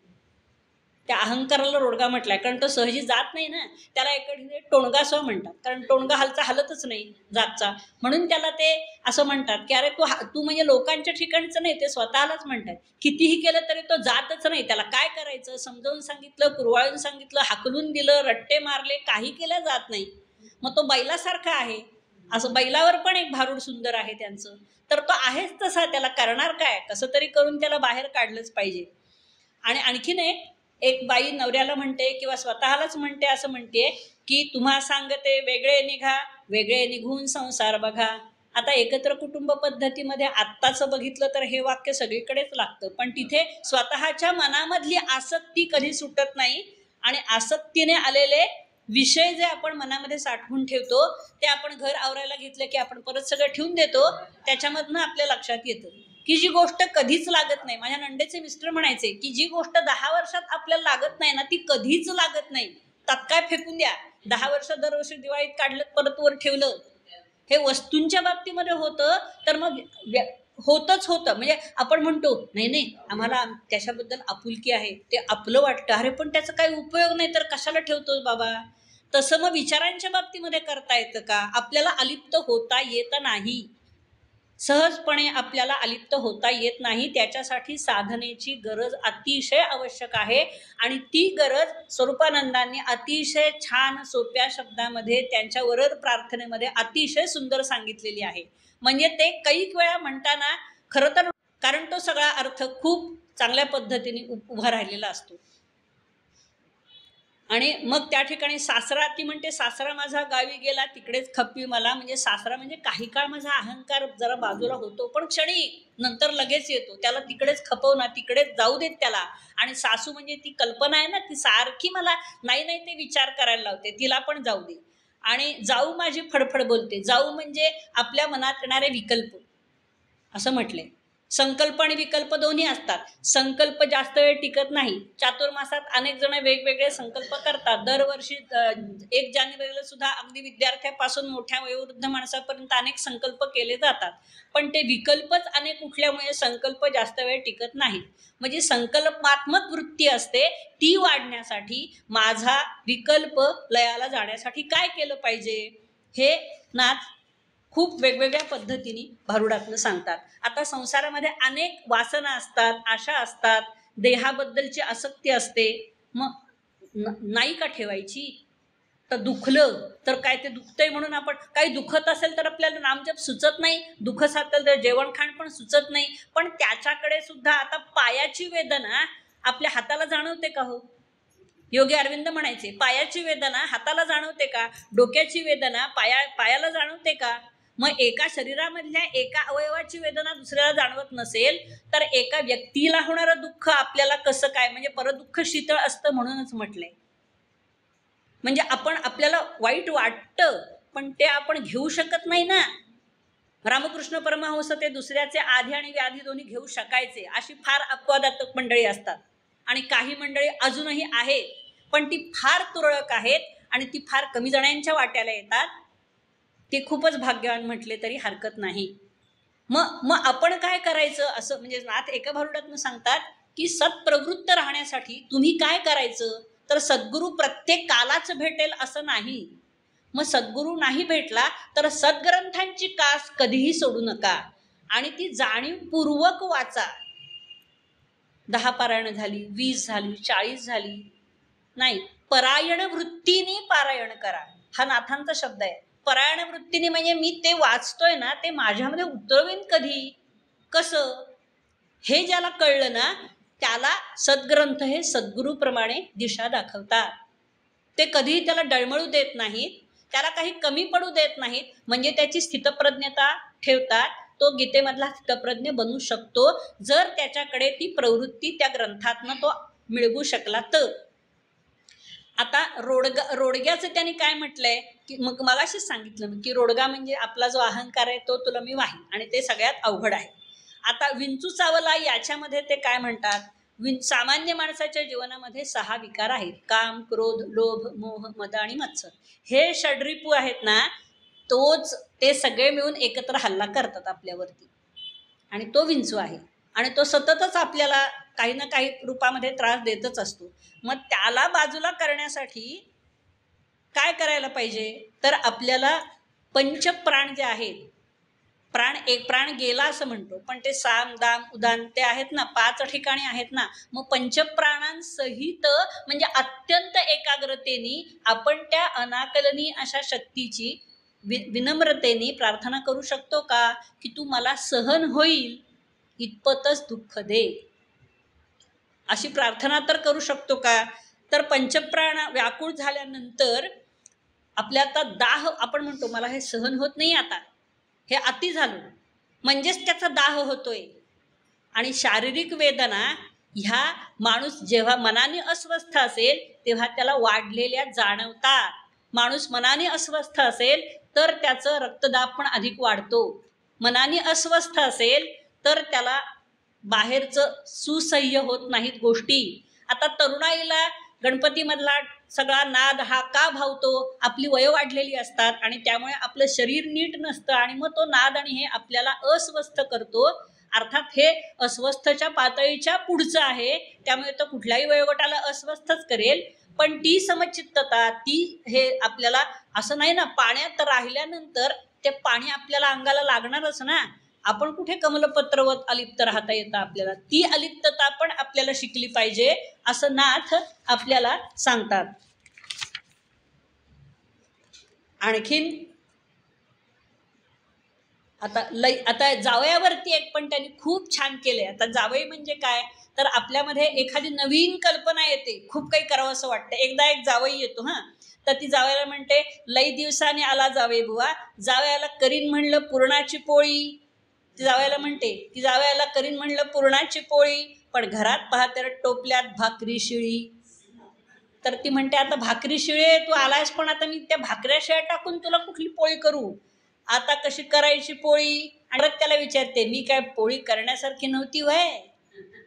त्या अहंकाराला रोडगा म्हटलाय, कारण तो सहजी जात नाही ना. त्याला एकडे टोणगा स्व म्हणतात, कारण टोणगा हलतच नाही जातचा, म्हणून त्याला ते असं म्हणतात की अरे तू म्हणजे लोकांच्या ठिकाणचं नाही, ते स्वतःलाच म्हणतात. कितीही केलं तरी तो जातच नाही. त्याला काय करायचं समजावून सांगितलं, कुरवाळून सांगितलं, हाकलून दिलं, रट्टे मारले, काही केलं जात नाही. मग तो बैलासारखा आहे. असं बैलावर पण एक भारूड सुंदर आहे त्यांचं. तर तो आहेच तसा, त्याला करणार काय? कसं तरी करून त्याला बाहेर काढलंच पाहिजे. आणि आणखीन एक बाई नवऱ्याला म्हणते किंवा स्वतःलाच म्हणते, असं म्हणते की तुम्हा सांगते वेगळे निघा, वेगळे निघून संसार बघा. आता एकत्र कुटुंब पद्धतीमध्ये आत्ताचं बघितलं तर हे वाक्य सगळीकडेच लागतं, पण तिथे स्वतःच्या मनामधली आसक्ती कधी सुटत नाही. आणि आसक्तीने आलेले विषय जे आपण मनामध्ये साठवून ठेवतो, ते आपण घर आवरायला घेतलं की आपण परत सगळं ठेवून देतो. त्याच्यामधनं आपल्या लक्षात येतं की जी गोष्ट कधीच लागत नाही. माझ्या नंडेचे मिस्टर म्हणायचे की जी गोष्ट 10 वर्षात आपल्याला लागत नाही ना, ती कधीच लागत नाही. तात्काळ फेकून द्या. 10 वर्ष दरवर्षी दिवाळीत काढलं, परत वर ठेवलं. हे वस्तूंच्या बाबतीमध्ये होतं, तर मग होतच होतं. म्हणजे आपण म्हणतो नाही आम्हाला त्याच्याबद्दल आपुलकी आहे, ते आपलं वाटतं, अरे पण त्याचा काही उपयोग नाही तर कशाला ठेवतोस बाबा. तसं मग विचारांच्या बाबतीमध्ये करता येतं का? आपल्याला अलिप्त होता येत नाही. सहजपणे आपल्याला अलिप्त होता येत नाही. त्याच्यासाठी साधनेची गरज अतिशय आवश्यक आहे. आणि ती गरज स्वरूपानंदांनी अतिशय छान सोप्या शब्दामध्ये त्यांच्या वरद प्रार्थनेमध्ये अतिशय सुंदर सांगितलेली आहे. म्हणजे ते कैक वेळा म्हणताना खरं तर, कारण तो सगळा अर्थ खूप चांगल्या पद्धतीने उभा राहिलेला असतो. आणि मग त्या ठिकाणी सासरा, ती म्हणते सासरा माझा गावी गेला तिकडेच खप्पी मला. म्हणजे सासरा म्हणजे काही काळ माझा अहंकार जरा बाजूला होतो, पण क्षणिक, नंतर लगेच येतो. त्याला तिकडेच खपव ना, तिकडेच जाऊ देत त्याला. आणि सासू म्हणजे ती कल्पना आहे ना, ती सारखी मला नाही ते विचार करायला लावते. तिला पण जाऊ दे. आणि जाऊ माझी फडफड बोलते. जाऊ म्हणजे आपल्या मनात येणारे विकल्प असं म्हटले. संकल्प आणि विकल्प दोन्ही असतात. संकल्प जास्त वेळ टिकत नाही. चातुर्मासात अनेक जण वेगवेगळे संकल्प करतात. दरवर्षी 1 जानेवारीला सुद्धा अगदी विद्यार्थ्यापासून मोठ्या वयोवृद्ध माणसापर्यंत अनेक संकल्प केले जातात. पण ते विकल्पच अनेक उठल्यामुळे संकल्प जास्त वेळ टिकत नाहीत. म्हणजे संकल्पात्मक वृत्ती असते, ती वाढण्यासाठी माझा विकल्प लयाला जाण्यासाठी काय केलं पाहिजे, हे नाथ खूप वेगवेगळ्या पद्धतीने भारुडातनं सांगतात. आता संसारामध्ये अनेक वासना असतात, आशा असतात, देहाबद्दलची आसक्ती असते. मग नाही का ठेवायची? तर दुखलं तर काय, ते दुखतंय म्हणून आपण काही दुखत असेल तर आपल्याला नामजप सुचत नाही, दुखत असेल तर जेवण खाण पण सुचत नाही. पण त्याच्याकडे सुद्धा आता पायाची वेदना आपल्या हाताला जाणवते का हो? योगी अरविंद म्हणायचे, पायाची वेदना हाताला जाणवते का? डोक्याची वेदना पायाला जाणवते का? मग एका शरीरामधल्या एका अवयवाची वेदना दुसऱ्याला जाणवत नसेल तर एका व्यक्तीला होणारं दुःख आपल्याला कसं काय? म्हणजे परदुःख शीतळ असतं म्हणूनच म्हटलंय. म्हणजे आपल्याला वाईट वाटतं पण ते आपण घेऊ शकत नाही ना. रामकृष्ण परमहंस ते दुसऱ्याचे आधी आणि व्याधी दोन्ही घेऊ शकायचे, अशी फार अपवादात्मक मंडळी असतात. आणि काही मंडळी अजूनही आहेत, पण ती फार तुरळक आहेत आणि ती फार कमी जणांच्या वाट्याला येतात. ते खूपच भाग्यवान म्हटले तरी हरकत नाही. मग आपण काय करायचं, असं म्हणजे नाथ एका भारुडातनं सांगतात की सत्प्रवृत्त राहण्यासाठी तुम्ही काय करायचं, तर सद्गुरू प्रत्येक कालाच भेटेल असं नाही. मग सद्गुरू नाही भेटला तर सद्ग्रंथांची कास कधीही सोडू नका आणि ती जाणीवपूर्वक वाचा. 10 पारायण झाली, 20 झाली, 40 झाली नाही, परायण वृत्तीने पारायण करा, हा नाथांचा शब्द आहे. परायण वृत्तीने म्हणजे मी ते वाचतोय ना, ते माझ्यामध्ये उतरवीन कधी, कसं, हे ज्याला कळलं ना त्याला सद्ग्रंथ हे सद्गुरूप्रमाणे दिशा दाखवतात. ते कधीही त्याला डळमळू देत नाहीत, त्याला काही कमी पडू देत नाहीत. म्हणजे त्याची स्थितप्रज्ञता ठेवतात. तो गीतेमधला स्थितप्रज्ञ बनू शकतो जर त्याच्याकडे ती प्रवृत्ती त्या ग्रंथातनं तो मिळवू शकला तर. आता रोडग्याचं त्यांनी काय म्हटलंय की, मग मगाशीच सांगितलं की रोडगा म्हणजे आपला जो अहंकार आहे तो तुला मी वाहीन, आणि ते सगळ्यात अवघड आहे. आता विंचू चावला याच्यामध्ये ते काय म्हणतात, सामान्य माणसाच्या जीवनामध्ये 6 विकार आहेत, काम, क्रोध, लोभ, मोह, मद आणि मत्सर. हे षड्रिपू आहेत ना, ते सगळे मिळून एकत्र हल्ला करतात आपल्यावरती, आणि तो विंचू आहे. आणि तो सततच आपल्याला काही ना काही रूपामध्ये त्रास देतच असतो. मग त्याला बाजूला करण्यासाठी काय करायला पाहिजे, तर आपल्याला पंचप्राण जे आहेत, एक प्राण गेला असं म्हणतो, पण ते साम, दाम, उदान ते आहेत ना, 5 ठिकाणी आहेत ना. मग पंचप्राणांसहित म्हणजे अत्यंत एकाग्रतेने आपण त्या अनाकलनीय अशा शक्तीची विनम्रतेने प्रार्थना करू शकतो का, की तू मला सहन होईल इतपतच दुःख दे, अशी प्रार्थना तर करू शकतो का. तर पंचप्राण व्याकुळ झाल्यानंतर आपल्या आता दाह, आपण म्हणतो मला हे सहन होत नाही, आता हे अति झालं, म्हणजेच त्याचा दाह होतोय. आणि शारीरिक वेदना ह्या माणूस जेव्हा मनाने अस्वस्थ असेल तेव्हा त्याला वाढलेल्या जाणवतात. माणूस मनाने अस्वस्थ असेल तर त्याचं रक्तदाब पण अधिक वाढतो. मनाने अस्वस्थ असेल तर त्याला बाहेरचं सुसह्य होत नाहीत गोष्टी. आता तरुणाईला गणपतीमधला सगळा नाद हा का भावतो, आपली वय वाढलेली असतात आणि त्यामुळे आपलं शरीर नीट नसतं, आणि मग तो नाद आणि हे आपल्याला अस्वस्थ करतो. अर्थात हे अस्वस्थच्या पातळीच्या पुढचं आहे, त्यामुळे तो कुठल्याही वयोगटाला अस्वस्थच करेल. पण ती समचित्तता, ती हे आपल्याला असं नाही ना, पाण्यात राहिल्यानंतर ते पाणी आपल्याला अंगाला लागणारच ना. आपण कुठे कमलपत्रवत अलिप्त राहता येतं आपल्याला, ती अलिप्तता पण आपल्याला शिकली पाहिजे असं नाथ आपल्याला सांगतात. आणखीन आता जावयावरती एक पण त्यांनी खूप छान केले. आता जावई म्हणजे काय, तर आपल्यामध्ये एखादी नवीन कल्पना येते, खूप काही करावं असं वाटतं. एकदा एक जावई येतो, तर ती जावयाला म्हणते, लई दिवसाने आला जावई बुवा, जावयाला करीन म्हणलं पुरणाची पोळी. ती जावयाला म्हणते, की जावयाला करीन म्हणलं पुरणाची पोळी, पण घरात पाहते टोपल्यात भाकरी शिळी. तर ती म्हणते, आता भाकरी शिळी आहे, तू आलायस, पण आता मी त्या भाकऱ्या शिळ्या टाकून तुला कुठली पोळी करू, आता कशी करायची पोळी. आणि परत त्याला विचारते, मी काय पोळी करण्यासारखी नव्हती वय?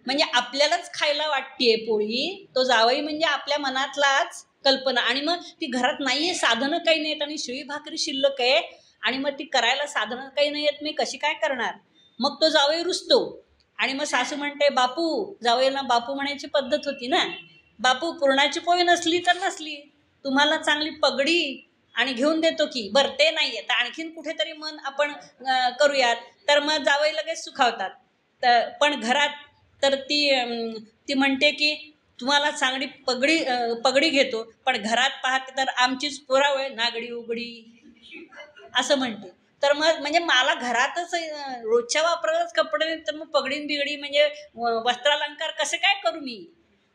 म्हणजे आपल्यालाच खायला वाटतेय पोळी, तो जावई म्हणजे आपल्या मनातलाच कल्पना. आणि मग ती घरात नाहीये, साधनं काही नाहीत आणि शिळी भाकरी शिल्लक आहे आणि मग ती करायला साधनं काही नाही आहेत, मी कशी काय करणार? मग तो जावई रुसतो आणि मग सासू म्हणते, बापू, जावईला बापू म्हणायची पद्धत होती ना, बापू पुरणाची पोळी नसली तर नसली, तुम्हाला चांगली पगडी आणि घेऊन देतो की. बरं ते नाहीये तर आणखीन कुठेतरी मन आपण करूयात. तर मग जावई लगेच सुखावतात. तर पण घरात तर ती म्हणते की तुम्हाला चांगली पगडी घेतो, पण घरात पाहते तर आमचीच पोरावळ नागडी उघडी असं म्हणते. तर मग म्हणजे मला घरातच रोजच्या वापरालाच कपडे नाही, तर मग पगडीन बिगडी म्हणजे वस्त्रालंकार कसे काय करू मी?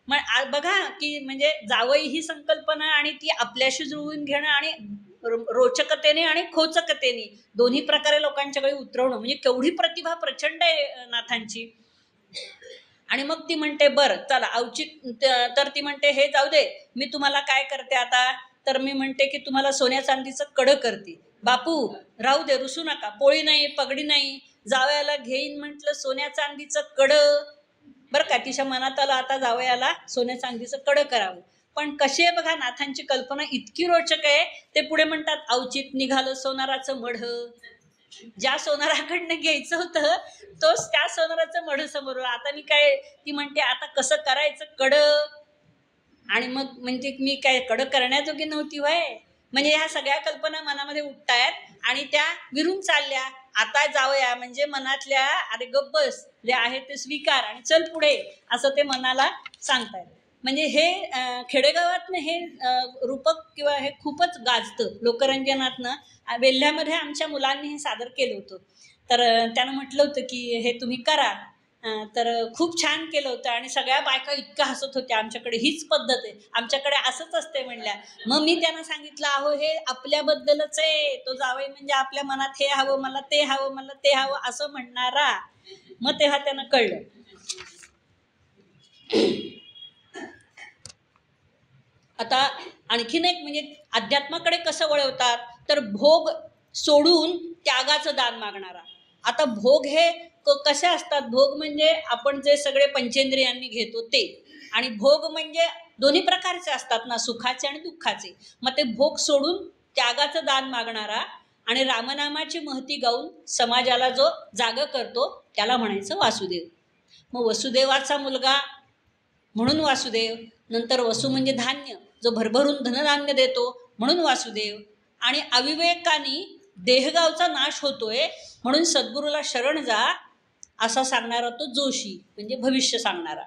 मग बघा की म्हणजे जावई ही संकल्पना आणि ती आपल्याशी जुळवून घेणं आणि रोचकतेने आणि खोचकतेने दोन्ही प्रकारे लोकांच्याकडे उतरवणं म्हणजे केवढी प्रतिभा प्रचंड आहे नाथांची. आणि मग ती म्हणते, बरं चला औचित्य, तर ती म्हणते हे जाऊ दे, मी तुम्हाला काय करते आता? तर मी म्हणते की तुम्हाला सोन्या चांदीचं कडं करते. बापू राहू दे, रुसू नका, पोळी नाही पगडी नाही, जावयाला घेईन म्हटलं सोन्या चांदीचं कडं. बरं का, तिच्या मनात आलं आता जावयाला सोन्या चांदीचं कडं करावं. पण कशी आहे बघा, नाथांची कल्पना इतकी रोचक आहे. ते पुढे म्हणतात, औचित निघालं सोनाराचं मढ. ज्या सोनाराकडनं घ्यायचं होतं तोच त्या सोनाराचं मढ समोर. आता मी काय, ती म्हणते आता कसं करायचं कडं? आणि मग म्हणजे मी काय कडं करण्याजोगी नव्हती वय? म्हणजे ह्या सगळ्या कल्पना मनामध्ये उठतायत आणि त्या विरून चालल्या. आता जाऊया म्हणजे मनातल्या, अरे गप्प बस, जे आहे ते स्वीकार आणि चल पुढे, असं ते मनाला सांगतायत. म्हणजे हे खेडेगावातनं हे रूपक किंवा हे खूपच गाजतं लोकरंजनातनं. वेल्ह्यामध्ये आमच्या मुलांनी हे सादर केलं होतं. तर त्यानं म्हटलं होतं की हे तुम्ही करा. तर खूप छान केलं होतं आणि सगळ्या बायका इतक्या हसत होत्या, आमच्याकडे हीच पद्धत आहे, आमच्याकडे असंच असते म्हणल्या. मग मी त्यांना सांगितलं, अहो हे आपल्याबद्दलच आहे, तो जावई म्हणजे आपल्या मनात हे हवं मला, ते हवं मला, ते हवं असं म्हणणारा. मग तेव्हा त्यांना कळलं. आता आणखीन एक म्हणजे अध्यात्माकडे कसं वळवतात, तर भोग सोडून त्यागाचं दान मागणारा. आता भोग हे कसे असतात? भोग म्हणजे आपण जे सगळे पंचेंद्रियांनी घेतो ते, आणि भोग म्हणजे दोन्ही प्रकारचे असतात ना, सुखाचे आणि दुःखाचे. मग ते भोग सोडून त्यागाचं दान मागणारा आणि रामनामाची महती गाऊन समाजाला जो जाग करतो त्याला म्हणायचं वासुदेव. मग वसुदेवाचा मुलगा म्हणून वासुदेव. नंतर वसु म्हणजे धान्य, जो भरभरून धनधान्य देतो म्हणून वासुदेव. आणि अविवेकानी देहगावचा नाश होतोय म्हणून सद्गुरूला शरण जा असा सांगणारा तो जोशी, म्हणजे भविष्य सांगणारा.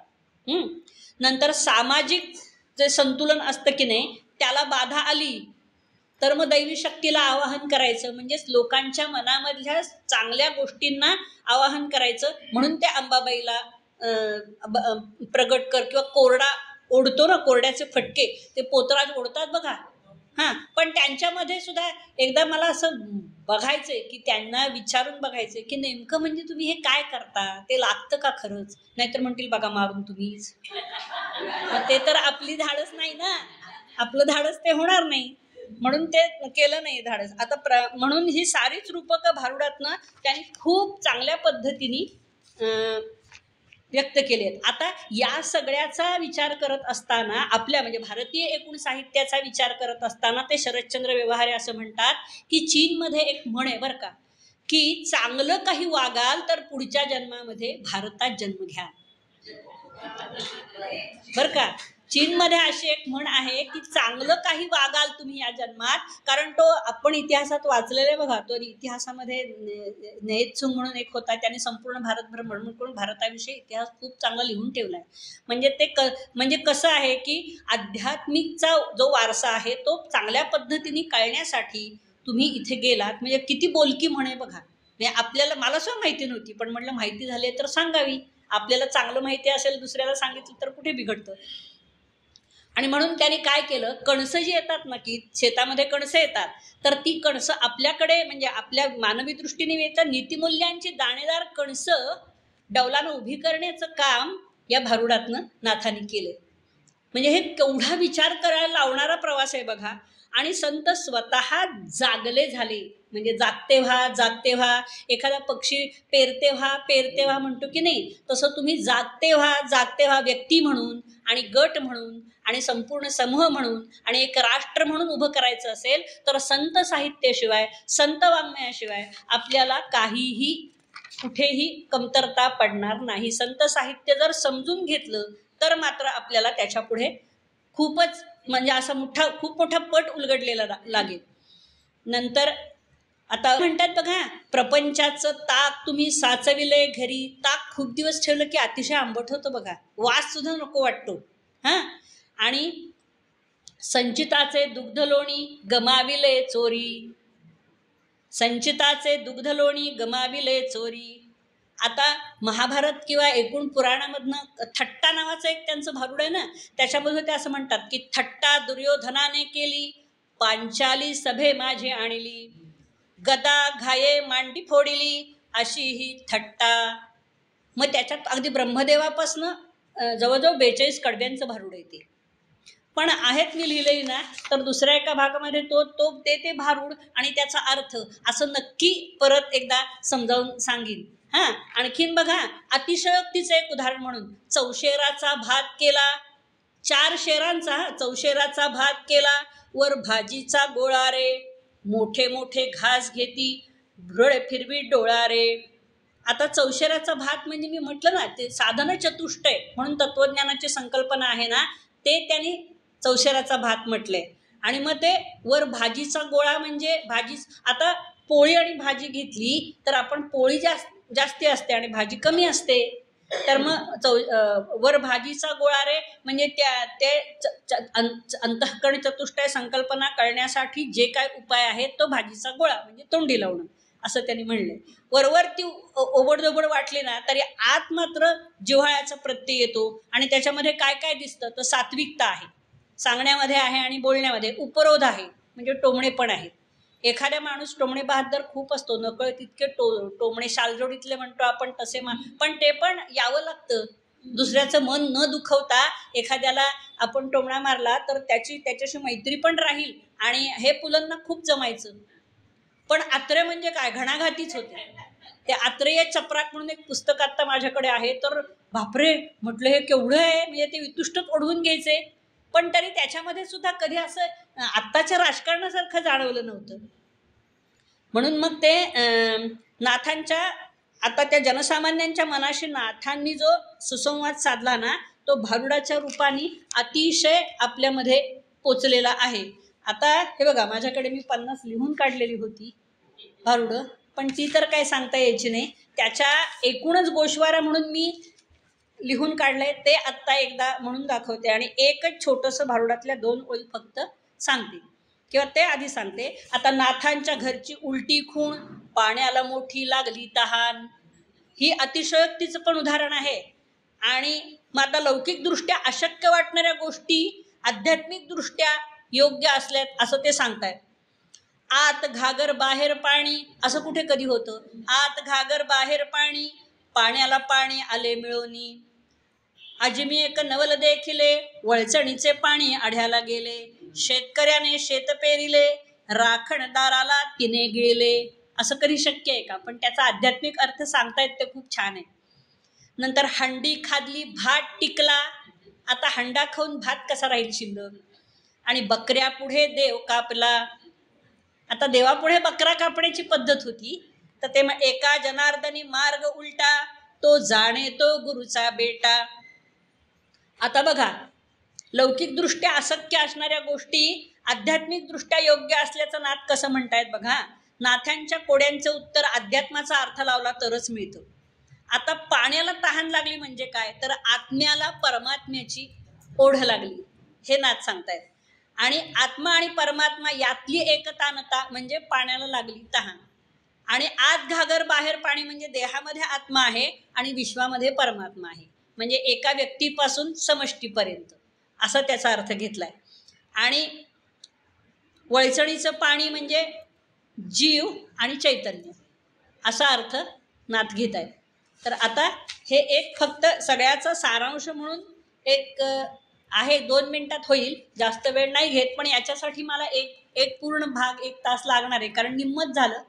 नंतर सामाजिक जे संतुलन असतं की नाही, त्याला बाधा आली तर मग दैवी शक्तीला आवाहन करायचं, म्हणजेच लोकांच्या मनामधल्या चांगल्या गोष्टींना आवाहन करायचं. म्हणून त्या अंबाबाईला प्रगट कर किंवा कोरडा ओढतो ना, कोरड्याचे फटके ते पोतराज ओढतात बघा. पण त्यांच्यामध्ये सुद्धा एकदा मला असं बघायचंय की त्यांना विचारून बघायचंय की नेमकं म्हणजे तुम्ही हे काय करता, ते लागतं का खरंच? नाहीतर म्हणतील बघा मारून तुम्हीच. ते तर आपली धाडस नाही ना, आपलं धाडस ते होणार नाही, म्हणून ते केलं नाही धाडस. आता म्हणून ही सारीच रूपकं भारुडातनं त्यांनी खूप चांगल्या पद्धतीने व्यक्त केले आहेत. आता या सगळ्याचा विचार करत असताना, आपल्या म्हणजे भारतीय एकूण साहित्याचा विचार करत असताना, ते शरदचंद्र व्यवहारे असं म्हणतात की चीनमध्ये एक म्हण आहे बरं का, की चांगलं काही वागाल तर पुढच्या जन्मामध्ये भारतात जन्म घ्या. बरं का, चीनमध्ये अशी एक म्हण आहे की चांगलं काही वागाल तुम्ही या जन्मात. कारण तो आपण इतिहासात वाचलेले बघा, तो इतिहासामध्ये नेत्सुंग म्हणून एक होता, त्याने संपूर्ण भारतभर भ्रमण करून भारताविषयी इतिहास खूप चांगला लिहून ठेवलाय. म्हणजे ते म्हणजे कसं आहे की आध्यात्मिकचा जो वारसा आहे तो चांगल्या पद्धतीने कळण्यासाठी तुम्ही इथे गेलात. म्हणजे किती बोलकी म्हणे बघा. म्हणजे आपल्याला, मला सुद्धा माहिती नव्हती, पण म्हटलं माहिती झाली तर सांगावी. आपल्याला चांगलं माहिती असेल, दुसऱ्याला सांगितलं तर कुठे बिघडतं. आणि म्हणून त्याने काय केलं, कणसं जी येतात ना, की शेतामध्ये कणसं येतात, तर ती कणसं आपल्याकडे म्हणजे आपल्या मानवी दृष्टीने येतात, नीतिमूल्यांची दाणेदार कणसं डौलानं उभी करण्याचं काम या भारुडातनं नाथांनी केलं. म्हणजे हे केवढा विचार करायला लावणारा प्रवास आहे बघा. आणि संत स्वतः जागले झाले. म्हणजे जागते व्हा, एखादा पक्षी पेरते व्हा म्हणतो की नाही, तसं तुम्ही जागते व्हा व्यक्ती म्हणून आणि गट म्हणून आणि संपूर्ण समूह म्हणून आणि एक राष्ट्र म्हणून उभं करायचं असेल तर संत साहित्याशिवाय, संत वाङ्मयाशिवाय आपल्याला काहीही कुठेही कमतरता पडणार नाही. संत साहित्य जर समजून घेतलं तर मात्र आपल्याला त्याच्या पुढे खूपच म्हणजे असं खूप मोठा पट उलगडलेला लागेल. नंतर आता म्हणतात बघा, प्रपंचाचं ताक तुम्ही साचविले घरी. ताक खूप दिवस ठेवलं की अतिशय आंबट होतं बघा, वास सुद्धा नको वाटतो. हां, आणि संचिताचे दुग्धलोणी गमाविले चोरी, संचिताचे दुग्धलोणी गमाविले चोरी. आता महाभारत किंवा एकूण पुराणामधनं थट्टा नावाचं एक त्यांचं भारुड आहे ना, त्याच्यामध्ये ते असं म्हणतात की थट्टा दुर्योधनाने केली, पांचाली सभे माझी आणली, गदा घाये मांडी अशी ही थट्टा. मग त्याच्यात अगदी ब्रह्मदेवापासनं जवळजवळ 42 कडव्यांचं भारुड आहे ते. पण आहेत मी लिहिलेली ना, तर दुसऱ्या एका भागामध्ये ते भारूड आणि त्याचा अर्थ असं नक्की परत एकदा समजावून सांगीन. हां, आणखीन बघा, अतिशयोक्तीचं एक उदाहरण म्हणून, चौशेराचा भात केला, 4 शेरांचा चौशेराचा भात केला, वर भाजीचा गोळा रे, मोठे मोठे घास घेती, भुरळ फिरवी डोळा रे. आता चौशेराचा भात म्हणजे मी म्हटलं ना, ते साधन चतुष्टय म्हणून तत्वज्ञानाची संकल्पना आहे ना, ते त्यांनी चौशेराचा भात म्हटलंय. आणि मग ते वर भाजीचा गोळा म्हणजे भाजी. आता पोळी आणि भाजी घेतली तर आपण पोळी जास्ती असते आणि भाजी कमी असते, तर मग वर भाजीचा गोळा रे म्हणजे अंतःकरण चतुष्टय संकल्पना कळण्यासाठी जे काय उपाय आहे तो भाजीचा गोळा म्हणजे तोंडी लावणं असं त्यांनी म्हणलंय. वरवर ती ओबडधोबड वाटली ना तरी आत मात्र जिव्हाळ्याचा प्रत्यय येतो. आणि त्याच्यामध्ये काय काय दिसतं तर सात्विकता आहे, सांगण्यामध्ये आहे आणि बोलण्यामध्ये. उपरोध आहे म्हणजे टोमणे पण आहेत. एखाद्या माणूस टोमणे बहादर खूप असतो, नकळ तितके टोमणे शालजोडीतले म्हणतो आपण तसे, पण ते पण यावं लागतं. दुसऱ्याचं मन न दुखवता एखाद्याला आपण टोमणा मारला तर त्याच्याशी मैत्री पण राहील आणि हे पुलंना खूप जमायचं. पण आत्रे म्हणजे काय, घणाघातीच होते. ते आत्रेय चपराक म्हणून एक पुस्तक आता माझ्याकडे आहे, तर बापरे म्हटलं हे केवढं आहे, म्हणजे ते वितुष्टच ओढवून घ्यायचे. पण तरी त्याच्यामध्ये सुद्धा कधी असं आत्ताच्या राजकारणासारखं जाणवलं नव्हतं. म्हणून मग ते नाथांच्या आता त्या जनसामान्यांच्या मनाशी नाथांनी जो सुसंवाद साधला ना, तो भारुडाच्या रूपाने अतिशय आपल्यामध्ये पोचलेला आहे. आता हे बघा, माझ्याकडे मी 50 लिहून काढलेली होती भारुडं, पण ती तर काय सांगता यायची नाही. त्याच्या एकूणच गोषवारा म्हणून मी लिहून काढलंय, ते आत्ता एकदा म्हणून दाखवते आणि एकच छोटंसं भारुडातल्या 2 ओळी फक्त सांगते किंवा ते आधी सांगते. आता नाथांच्या घरची उलटी खूण, पाण्याला मोठी लागली तहान, ही अतिशयोक्तीचं पण उदाहरण आहे. आणि मग आता लौकिकदृष्ट्या अशक्य वाटणाऱ्या गोष्टी आध्यात्मिकदृष्ट्या योग्य असल्यात असं ते सांगतायत. आत घागर बाहेर पाणी, असं कुठे कधी होतं? आत घागर बाहेर पाणी, पाण्याला पाणी आले मिळवणी. अजमी एक नवल देखिले, वळचणीचे पाणी आढ्याला गेले. शेतकऱ्याने शेत पेरिले, राखणदाराला तिने गिळले. असं कधी शक्य आहे का? पण त्याचा आध्यात्मिक अर्थ सांगतायत ते खूप छान आहे. नंतर हंडी खादली भात टिकला. आता हंडा खाऊन भात कसा राहील शिल्लक? आणि बकऱ्या पुढे देव कापला. आता देवापुढे बकरा कापण्याची पद्धत होती, तर ते मग एका जनार्दनी मार्ग उलटा, तो जाणे तो गुरुचा बेटा. आता बघा, लौकिकदृष्ट्या अशक्य असणाऱ्या गोष्टी आध्यात्मिकदृष्ट्या योग्य असल्याचं नाथ कसं म्हणतायत बघा. नाथांच्या कोड्यांचं उत्तर अध्यात्माचा अर्थ लावला तरच मिळतं. आता पाण्याला तहान लागली म्हणजे काय, तर आत्म्याला परमात्म्याची ओढ लागली, हे नाथ सांगतायत. आणि आत्मा आणि परमात्मा यातली एकतानता म्हणजे पाण्याला लागली तहान. आणि आत घागर बाहेर पाणी म्हणजे देहामध्ये आत्मा आहे आणि विश्वामध्ये परमात्मा आहे, म्हणजे एका व्यक्तीपासून समष्टीपर्यंत असा त्याचा अर्थ घेतलाय. आणि वळचणीचं पाणी म्हणजे जीव आणि चैतन्य असा अर्थ नाथ घेत आहेत. तर आता हे एक फक्त सगळ्याचा सारांश म्हणून एक आहे 2 मिनिटात होईल, जास्त वेळ नाही घेत, पण याच्यासाठी मला एक एक पूर्ण भाग 1 तास लागणार आहे, कारण निम्मच झालं,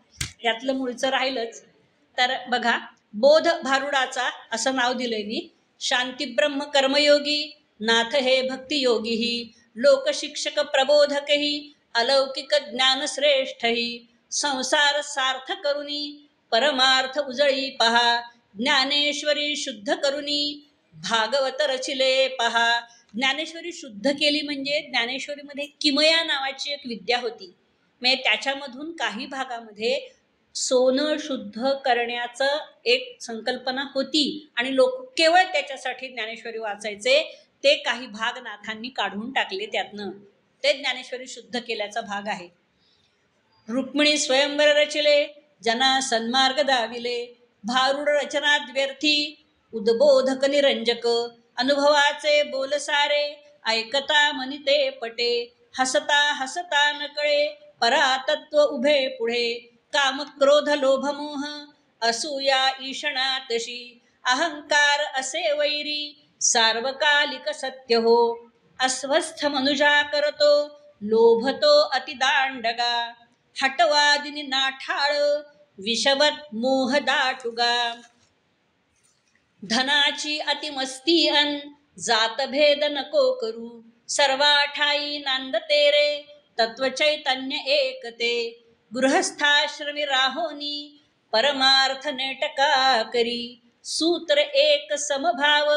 यातलं मूळचं राहिलंच. तर बघा, बोध भारुडाचा असं नाव दिलंय मी. शांतिब्रह्म कर्मयोगी नाथ हे भक्तियोगी, लोकशिक्षक प्रबोधकही, अलौकिक ज्ञानश्रेष्ठही, संसार सार्थ करुणी परमार्थ उजळी पहा, ज्ञानेश्वरी शुद्ध करुणी भागवत रचिले पहा. ज्ञानेश्वरी शुद्ध केली म्हणजे ज्ञानेश्वरीमध्ये किमया नावाची एक विद्या होती. म्हणजे त्याच्यामधून काही भागामध्ये सोनं शुद्ध करण्याचं एक संकल्पना होती आणि लोक केवळ त्याच्यासाठी ज्ञानेश्वरी वाचायचे. ते काही भाग नाथांनी काढून टाकले त्यातनं. ते ज्ञानेश्वरी शुद्ध केल्याचा भाग आहे. रुक्मिणी स्वयंवर रचिले जना सन्मार्ग दाविले, भारुड रचनात व्यर्थी उद्बोधक निरंजक, अनुभवाचे बोल सारे ऐकता मनिते पटे, हसता हसता नकळे परातत्व उभे पुढे, काम क्रोध लोभ मोह असूया ईशणा तशी, अहंकार असे वैरी सार्वकालिक सत्य हो, अस्वस्थ मनुजा करतो लोभतो अतिदांडगा, हटवादिनी नाठाळ विषवत मोह दाटुगा, धनाची अतिमस्ती अन जातभेद नको करू, सर्वाठाई नांदते रे तत्वचैतन्य एकते, गृहस्थाश्रमी राहोनी परमार्थ नेटका करी, सूत्र एक समभाव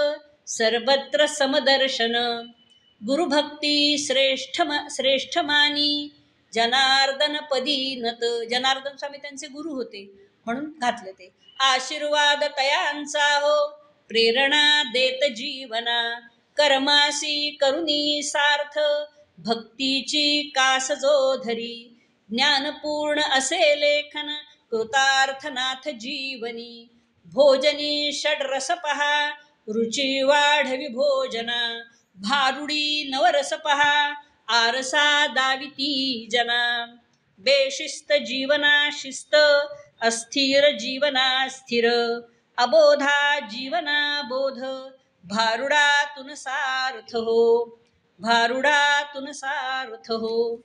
सर्वत्र समदर्शन, गुरुभक्ती श्रेष्ठ मानी जनार्दन पदी नत. जनार्दन स्वामी त्यांचे गुरु होते म्हणून घातलं ते. आशीर्वाद तयांचा हो प्रेरणा देत जीवना, कर्मासी करुणी सार्थ भक्तीची कास जो धरी, ज्ञानपूर्ण असे लेखन कृतार्थनाथ जीवनी, भोजनी षड्रस पहा रुची वाढवी भोजना, भारुडी नवरस पहा आरसा दाविती जना, बेशिस्त जीवना शिस्त अस्थिर जीवना स्थिर, अबोधा जीवना बोध भारुडातून सार्थ हो, भारुडातून सार्थ हो.